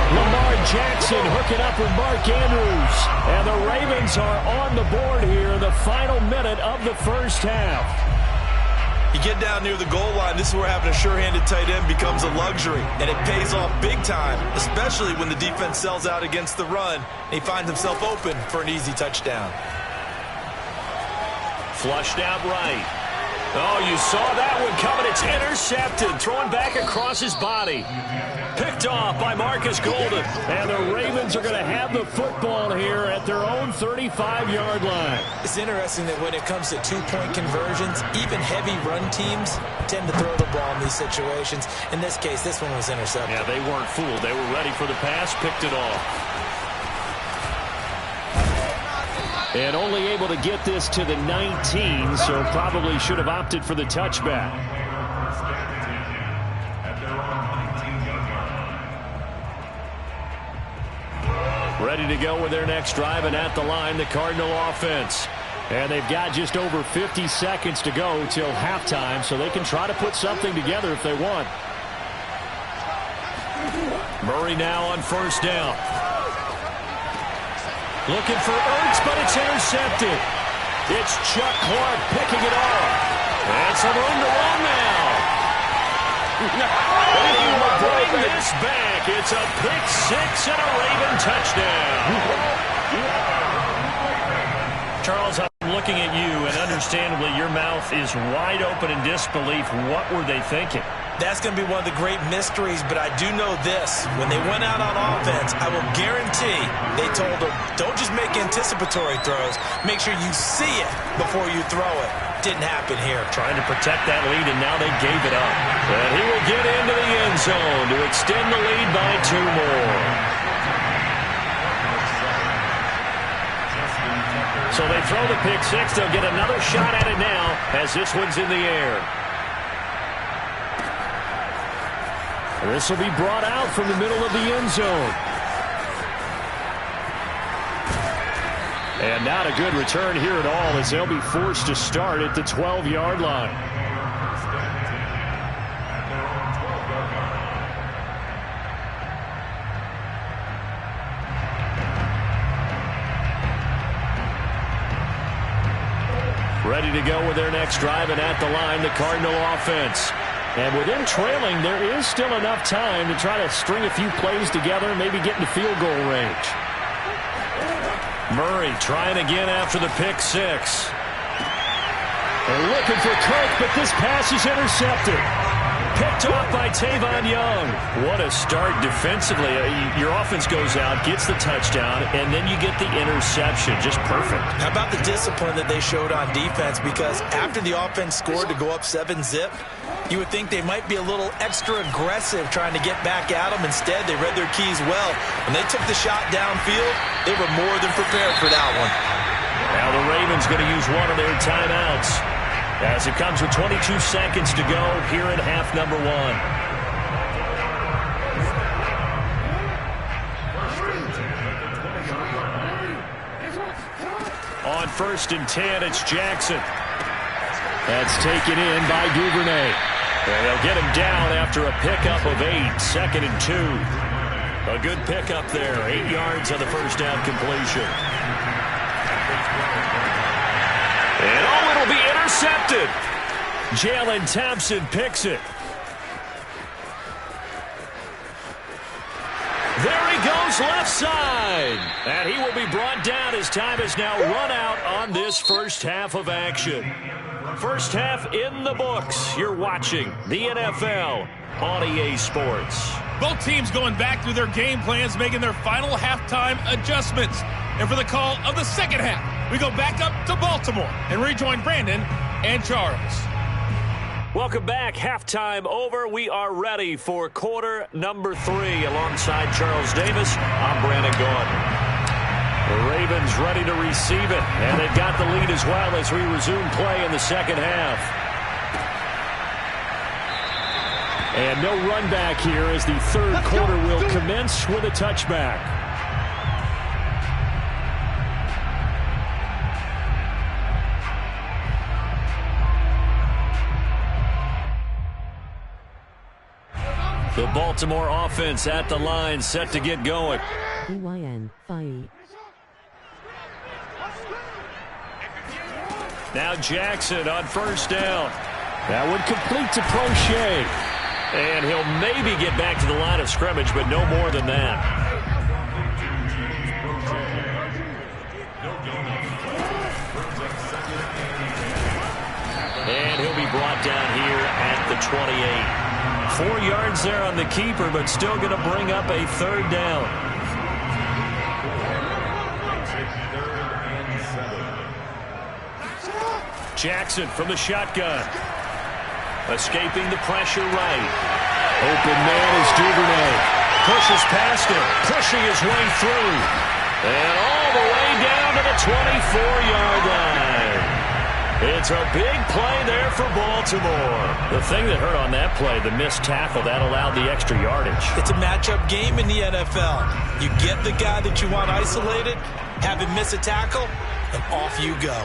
Lamar Jackson hooking up with Mark Andrews. And the Ravens are on the board here in the final minute of the first half. You get down near the goal line, this is where having a sure-handed tight end becomes a luxury. And it pays off big time, especially when the defense sells out against the run. And he finds himself open for an easy touchdown. Flushed out right. Oh, you saw that one coming. It's intercepted. Thrown back across his body. Picked off by Marcus Golden. And the Ravens are going to have the football here at their own 35-yard line. It's interesting that when it comes to 2-point conversions, even heavy run teams tend to throw the ball in these situations. In this case, this one was intercepted. Yeah, they weren't fooled. They were ready for the pass, picked it off. And only able to get this to the 19, so probably should have opted for the touchback. Ready to go with their next drive, and at the line, the Cardinal offense. And they've got just over 50 seconds to go till halftime, so they can try to put something together if they want. Murray now on first down. Looking for Ertz, but it's intercepted. It's Chuck Clark picking it off. And some room to run now. He will bring this back. It's a pick-6 and a Raven touchdown. Charles, I'm looking at you, and understandably your mouth is wide open in disbelief. What were they thinking? That's going to be one of the great mysteries, but I do know this. When they went out on offense, I will guarantee they told them, don't just make anticipatory throws. Make sure you see it before you throw it. Didn't happen here. Trying to protect that lead, and now they gave it up. And he will get into the end zone to extend the lead by 2 more. So they throw the pick-6. They'll get another shot at it now as this one's in the air. This will be brought out from the middle of the end zone. And not a good return here at all as they'll be forced to start at the 12-yard line. Ready to go with their next drive, and at the line, the Cardinal offense. And with them trailing, there is still enough time to try to string a few plays together and maybe get into field goal range. Murray trying again after the pick six. They're looking for Kirk, but this pass is intercepted. Picked off by Tavon Young. What a start defensively. Your offense goes out, gets the touchdown, and then you get the interception. Just perfect. How about the discipline that they showed on defense? Because after the offense scored to go up 7-zip, you would think they might be a little extra aggressive trying to get back at them. Instead, they read their keys well. When they took the shot downfield, they were more than prepared for that one. Now the Ravens going to use one of their timeouts, as it comes with 22 seconds to go here in half number one. On 1st and 10, it's Jackson. That's taken in by Duvernay. And they'll get him down after a pickup of 8, 2nd and 2. A good pickup there, 8 yards on the first down completion. And it'll be intercepted. Jalen Thompson picks it. There he goes, left side. And he will be brought down as time has now run out on this first half of action. First half in the books. You're watching the NFL on EA Sports. Both teams going back through their game plans, making their final halftime adjustments. And for the call of the second half, we go back up to Baltimore and rejoin Brandon and Charles. Welcome back. Halftime over. We are ready for quarter number 3. Alongside Charles Davis, I'm Brandon Gordon. The Ravens ready to receive it, and they've got the lead as well as we resume play in the second half. And no run back here as the third quarter will commence with a touchback. The Baltimore offense at the line, set to get going. EYN-5. Now Jackson on first down. That one complete to Prochet. And he'll maybe get back to the line of scrimmage, but no more than that. And he'll be brought down here at the 28. 4 yards there on the keeper, but still going to bring up a third down. Jackson from the shotgun. Escaping the pressure right. Open man is Duvernay. Pushes past him. Pushing his way through. And all the way down to the 24-yard line. It's a big play there for Baltimore. The thing that hurt on that play, the missed tackle, that allowed the extra yardage. It's a matchup game in the NFL. You get the guy that you want isolated, have him miss a tackle, and off you go.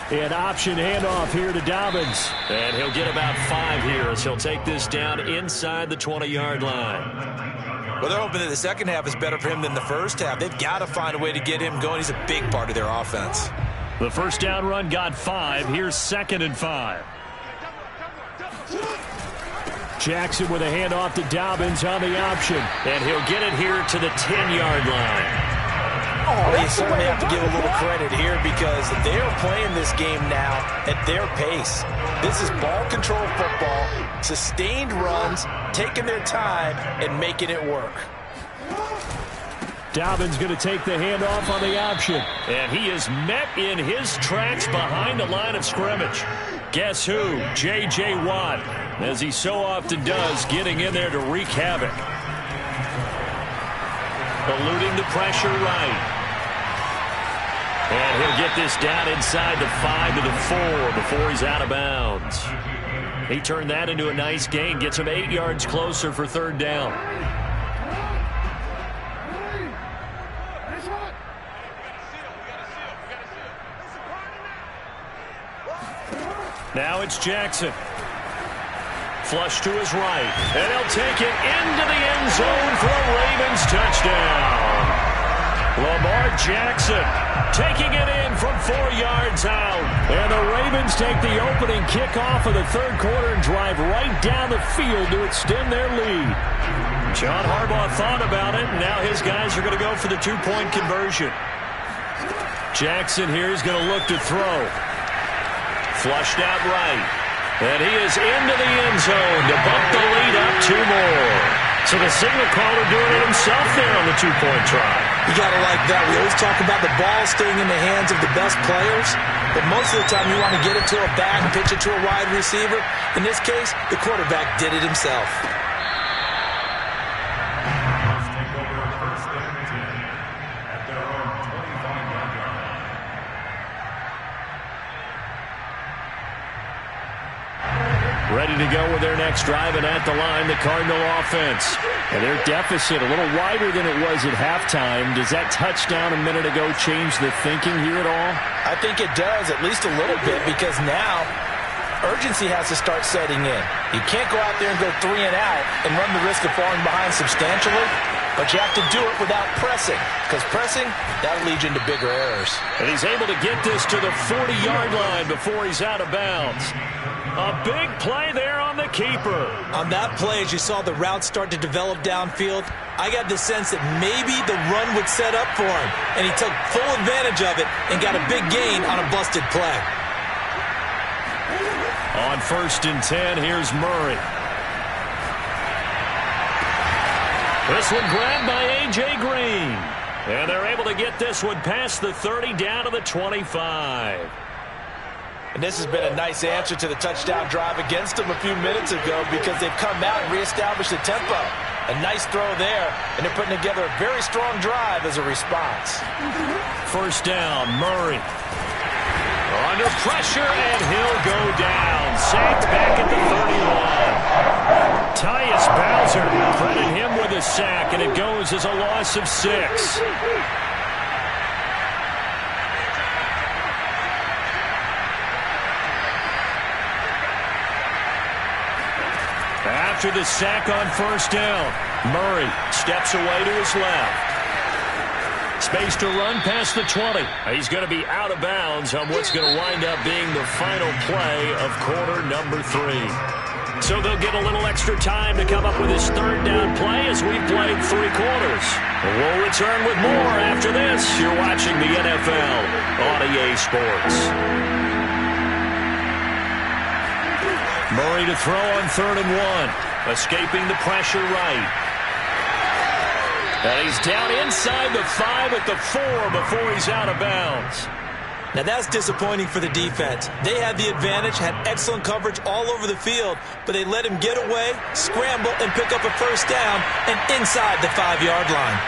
An option handoff here to Dobbins. And he'll get about 5 here as he'll take this down inside the 20-yard line. Well, they're hoping that the second half is better for him than the first half. They've got to find a way to get him going. He's a big part of their offense. The first down run got 5. Here's 2nd and 5. Jackson with a handoff to Dobbins on the option. And he'll get it here to the 10-yard line. Well, you certainly have to give a little credit here because they are playing this game now at their pace. This is ball control football, sustained runs, taking their time, and making it work. Dobbins going to take the handoff on the option. And he is met in his tracks behind the line of scrimmage. Guess who? J.J. Watt, as he so often does, getting in there to wreak havoc. Eluding the pressure right. And he'll get this down inside the 5 to the 4 before he's out of bounds. He turned that into a nice gain, gets him 8 yards closer for third down. Now it's Jackson. Flush to his right. And he'll take it into the end zone for a Ravens touchdown. Lamar Jackson taking it in from 4 yards out. And the Ravens take the opening kickoff of the third quarter and drive right down the field to extend their lead. John Harbaugh thought about it, and now his guys are going to go for the two-point conversion. Jackson here is going to look to throw. Flushed out right. And he is into the end zone to bump the lead up 2 more. So the signal caller doing it himself there on the two-point try. You got to like that. We always talk about the ball staying in the hands of the best players, but most of the time you want to get it to a back, pitch it to a wide receiver. In this case, the quarterback did it himself. Ready to go with their next drive, and at the line, the Cardinal offense. And their deficit a little wider than it was at halftime. Does that touchdown a minute ago change the thinking here at all? I think it does, at least a little bit, because now urgency has to start setting in. You can't go out there and go 3 and out and run the risk of falling behind substantially, but you have to do it without pressing, because pressing, that'll lead you into bigger errors. And he's able to get this to the 40-yard line before he's out of bounds. A big play there on the keeper. On that play, as you saw the route start to develop downfield, I got the sense that maybe the run would set up for him, and he took full advantage of it and got a big gain on a busted play. On 1st and 10, here's Murray. This one grabbed by A.J. Green. And they're able to get this one past the 30 down to the 25. And this has been a nice answer to the touchdown drive against them a few minutes ago, because they've come out and reestablished the tempo. A nice throw there, and they're putting together a very strong drive as a response. 1st down, Murray. Under pressure, and he'll go down. Sacked back at the 31. Tyus Bowser, credit him with a sack, and it goes as a loss of 6. After the sack on 1st down, Murray steps away to his left. Space to run past the 20. He's going to be out of bounds on what's going to wind up being the final play of quarter number 3. So they'll get a little extra time to come up with his 3rd down play as we've played 3 quarters. We'll return with more after this. You're watching the NFL on EA Sports. Murray to throw on 3rd and 1. Escaping the pressure right. And he's down inside the 5 at the 4 before he's out of bounds. Now that's disappointing for the defense. They had the advantage, had excellent coverage all over the field, but they let him get away, scramble, and pick up a 1st down and inside the 5-yard line.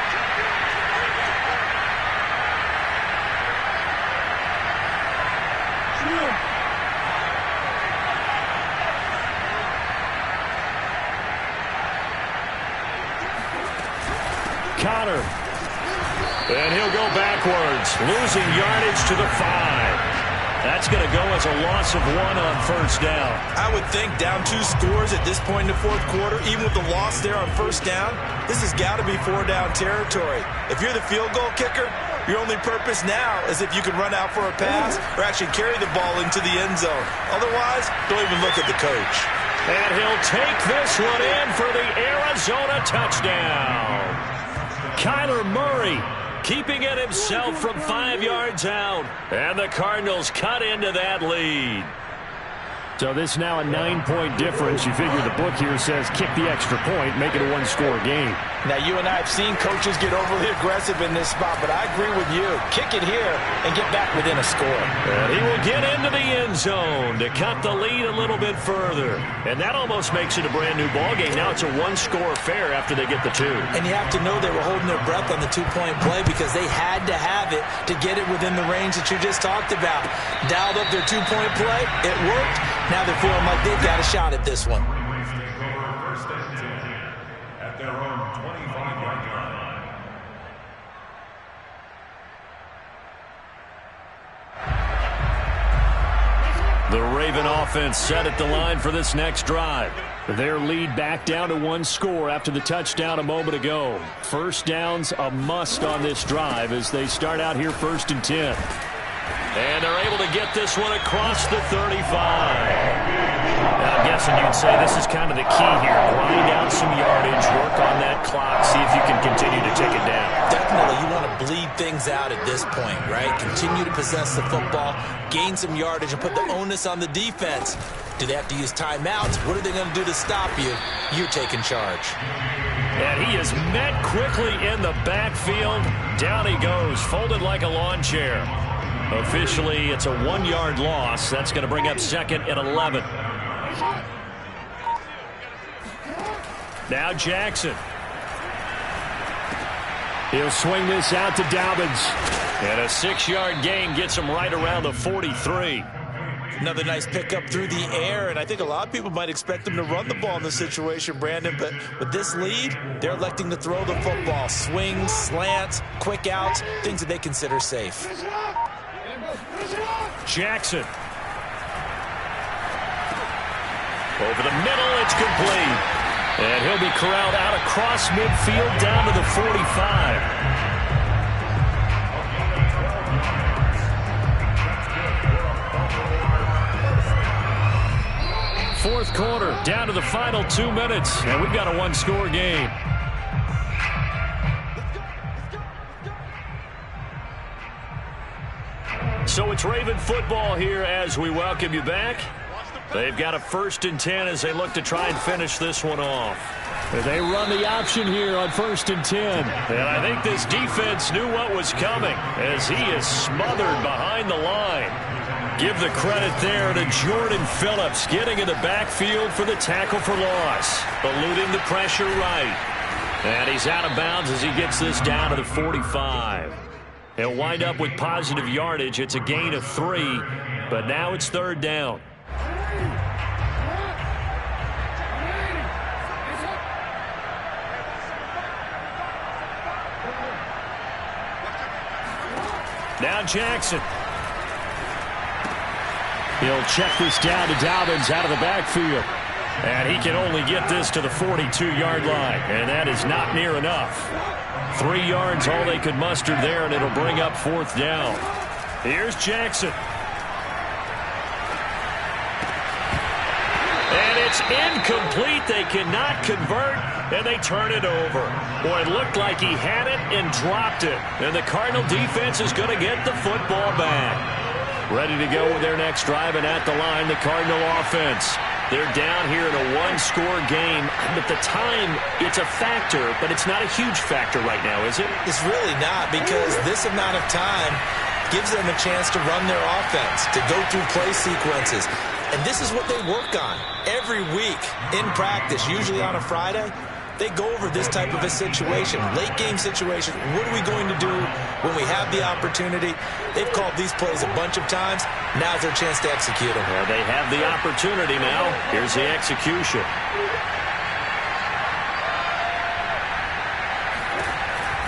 Connor. And he'll go backwards, losing yardage to the 5. That's going to go as a loss of 1 on 1st down. I would think down 2 scores at this point in the 4th quarter, even with the loss there on 1st down, this has got to be 4-down territory. If you're the field goal kicker, your only purpose now is if you can run out for a pass or actually carry the ball into the end zone. Otherwise, don't even look at the coach. And he'll take this one in for the Arizona touchdown. Kyler Murray keeping it himself from 5 yards out. And the Cardinals cut into that lead. So this now a 9-point difference. You figure the book here says kick the extra point, make it a 1-score game. Now, you and I have seen coaches get overly aggressive in this spot, but I agree with you. Kick it here and get back within a score. And he will get into the end zone to cut the lead a little bit further. And that almost makes it a brand-new ball game. Now it's a 1-score affair after they get the 2. And you have to know they were holding their breath on the 2-point play because they had to have it to get it within the range that you just talked about. Dialed up their 2-point play. It worked. Now they're feeling like they've got a shot at this one. At their own 25-yard line. The Raven offense set at the line for this next drive. Their lead back down to one score after the touchdown a moment ago. First downs a must on this drive as they start out here 1st and 10. And they're able to get this one across the 35. Now, I'm guessing you'd say this is kind of the key here. Grind out some yardage, work on that clock, see if you can continue to take it down. Definitely, you want to bleed things out at this point, right? Continue to possess the football, gain some yardage, and put the onus on the defense. Do they have to use timeouts? What are they going to do to stop you? You're taking charge. And he is met quickly in the backfield. Down he goes, folded like a lawn chair. Officially, it's a 1-yard loss. That's going to bring up 2nd and 11. Now Jackson. He'll swing this out to Dobbins. And a 6-yard gain gets him right around the 43. Another nice pickup through the air, and I think a lot of people might expect them to run the ball in this situation, Brandon, but with this lead, they're electing to throw the football. Swings, slants, quick outs, things that they consider safe. Jackson. Over the middle, it's complete. And he'll be corralled out across midfield down to the 45. Fourth quarter, down to the final 2 minutes, and we've got a 1-score game. So it's Raven football here as we welcome you back. They've got a 1st and 10 as they look to try and finish this one off. They run the option here on 1st and 10. And I think this defense knew what was coming as he is smothered behind the line. Give the credit there to Jordan Phillips getting in the backfield for the tackle for loss. Eluding the pressure right. And he's out of bounds as he gets this down to the 45. He'll wind up with positive yardage. It's a gain of 3, but now it's 3rd down. Now Jackson. He'll check this down to Dobbins out of the backfield. And he can only get this to the 42-yard line, and that is not near enough. 3 yards, all they could muster there, and it'll bring up 4th down. Here's Jackson. And it's incomplete. They cannot convert, and they turn it over. Boy, it looked like he had it and dropped it. And the Cardinal defense is going to get the football back. Ready to go with their next drive, and at the line, the Cardinal offense. They're down here in a 1-score game. At the time, it's a factor, but it's not a huge factor right now, is it? It's really not, because this amount of time gives them a chance to run their offense, to go through play sequences. And this is what they work on every week in practice, usually on a Friday. They go over this type of a situation, late game situation. What are we going to do when we have the opportunity? They've called these plays a bunch of times. Now's their chance to execute them. Well, they have the opportunity now. Here's the execution.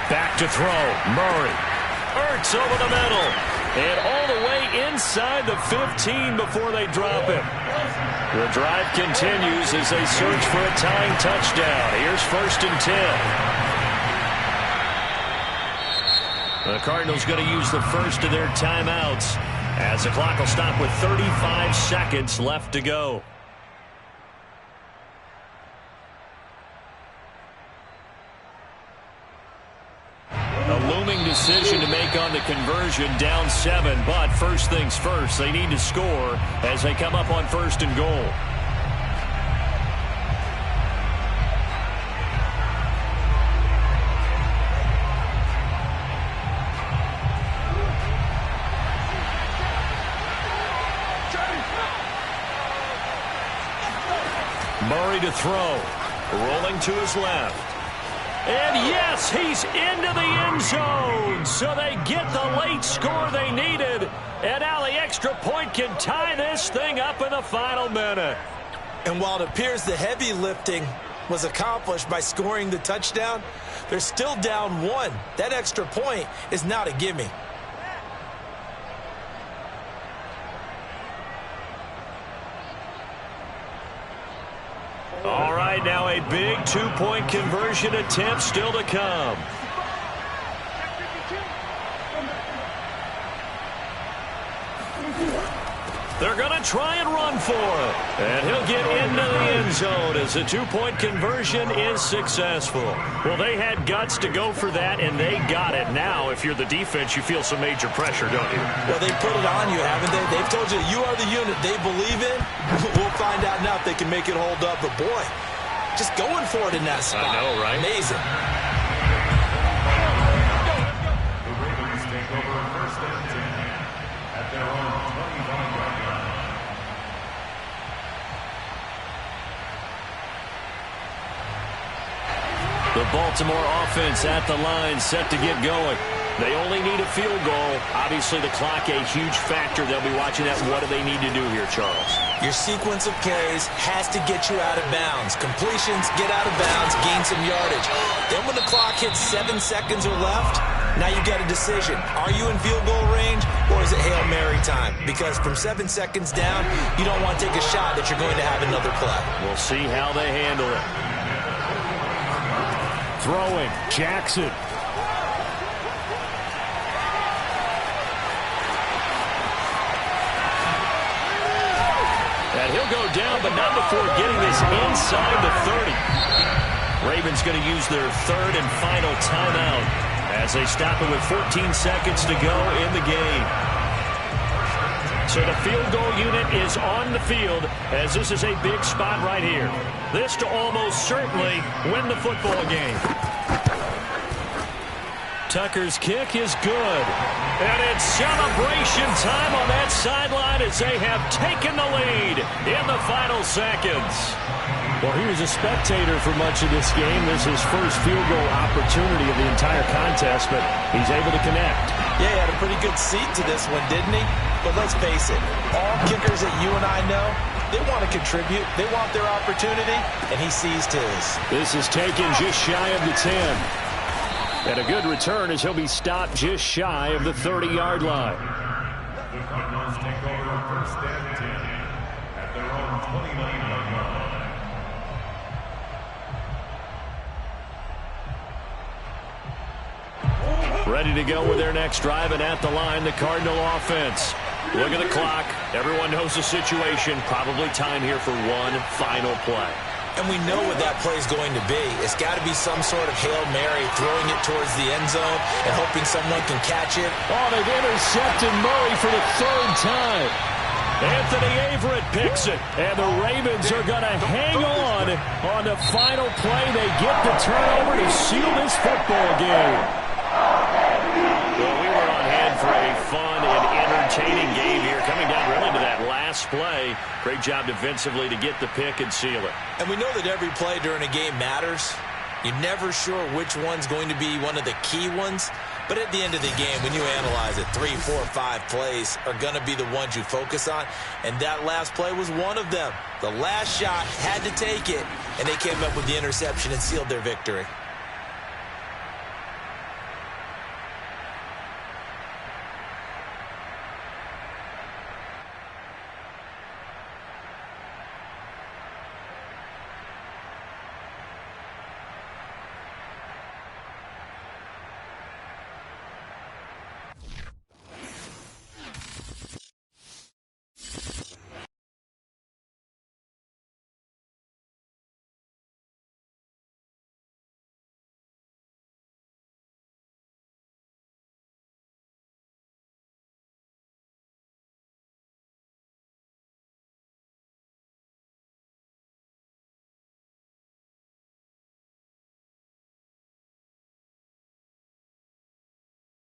Back to throw. Murray. Ertz over the middle. And all the way inside the 15 before they drop him. The drive continues as they search for a tying touchdown. Here's 1st and 10. The Cardinals going to use the first of their timeouts as the clock will stop with 35 seconds left to go. A looming decision to make on the conversion, down 7, but first things first, they need to score as they come up on 1st and goal. Murray to throw, rolling to his left. And yes, he's into the end zone. So they get the late score they needed. And now the extra point can tie this thing up in the final minute. And while it appears the heavy lifting was accomplished by scoring the touchdown, they're still down 1. That extra point is not a gimme. All right, now a big 2-point conversion attempt still to come. They're going to try and run for it. And he'll get into the end zone as the 2-point conversion is successful. Well, they had guts to go for that, and they got it. Now, if you're the defense, you feel some major pressure, don't you? Well, they put it on you, haven't they? They've told you you are the unit they believe in. We'll find out now if they can make it hold up. But, boy, just going for it in that spot. I know, right? Amazing. The Ravens take over first and 10 at their own 25-yard line. The Baltimore offense at the line, set to get going. They only need a field goal. Obviously, the clock a huge factor. They'll be watching that. What do they need to do here, Charles? Your sequence of plays has to get you out of bounds. Completions, get out of bounds, gain some yardage. Then when the clock hits 7 seconds or left, now you got a decision. Are you in field goal range, or is it Hail Mary time? Because from 7 seconds down, you don't want to take a shot that you're going to have another play. We'll see how they handle it. Throwing, Jackson. And he'll go down, but not before getting this inside the 30. Ravens going to use their third and final timeout as they stop it with 14 seconds to go in the game. So the field goal unit is on the field as this is a big spot right here. This to almost certainly win the football game. Tucker's kick is good. And it's celebration time on that sideline as they have taken the lead in the final seconds. Well, he was a spectator for much of this game. This is his first field goal opportunity of the entire contest, but he's able to connect. Yeah, he had a pretty good seat to this one, didn't he? But let's face it, all kickers that you and I know, they want to contribute. They want their opportunity, and he seized his. This is taken just shy of the 10. And a good return as he'll be stopped just shy of the 30-yard line. The Cardinals take over first and 10 at their own 29-yard line. Ready to go with their next drive, and at the line, the Cardinal offense. Look at the clock. Everyone knows the situation. Probably time here for one final play. And we know what that play is going to be. It's got to be some sort of Hail Mary, throwing it towards the end zone and hoping someone can catch it. Oh, they've intercepted Murray for the third time. Anthony Averett picks it, and the Ravens are going to hang on the final play. They get the turnover to seal this football game. Well, we were on hand for a fun and entertaining game here, coming down really to that last play. Great job defensively to get the pick and seal it. And we know that every play during a game matters. You're never sure which one's going to be one of the key ones. But at the end of the game, when you analyze it, 3, 4, 5 plays are going to be the ones you focus on. And that last play was one of them. The last shot had to take it, and they came up with the interception and sealed their victory.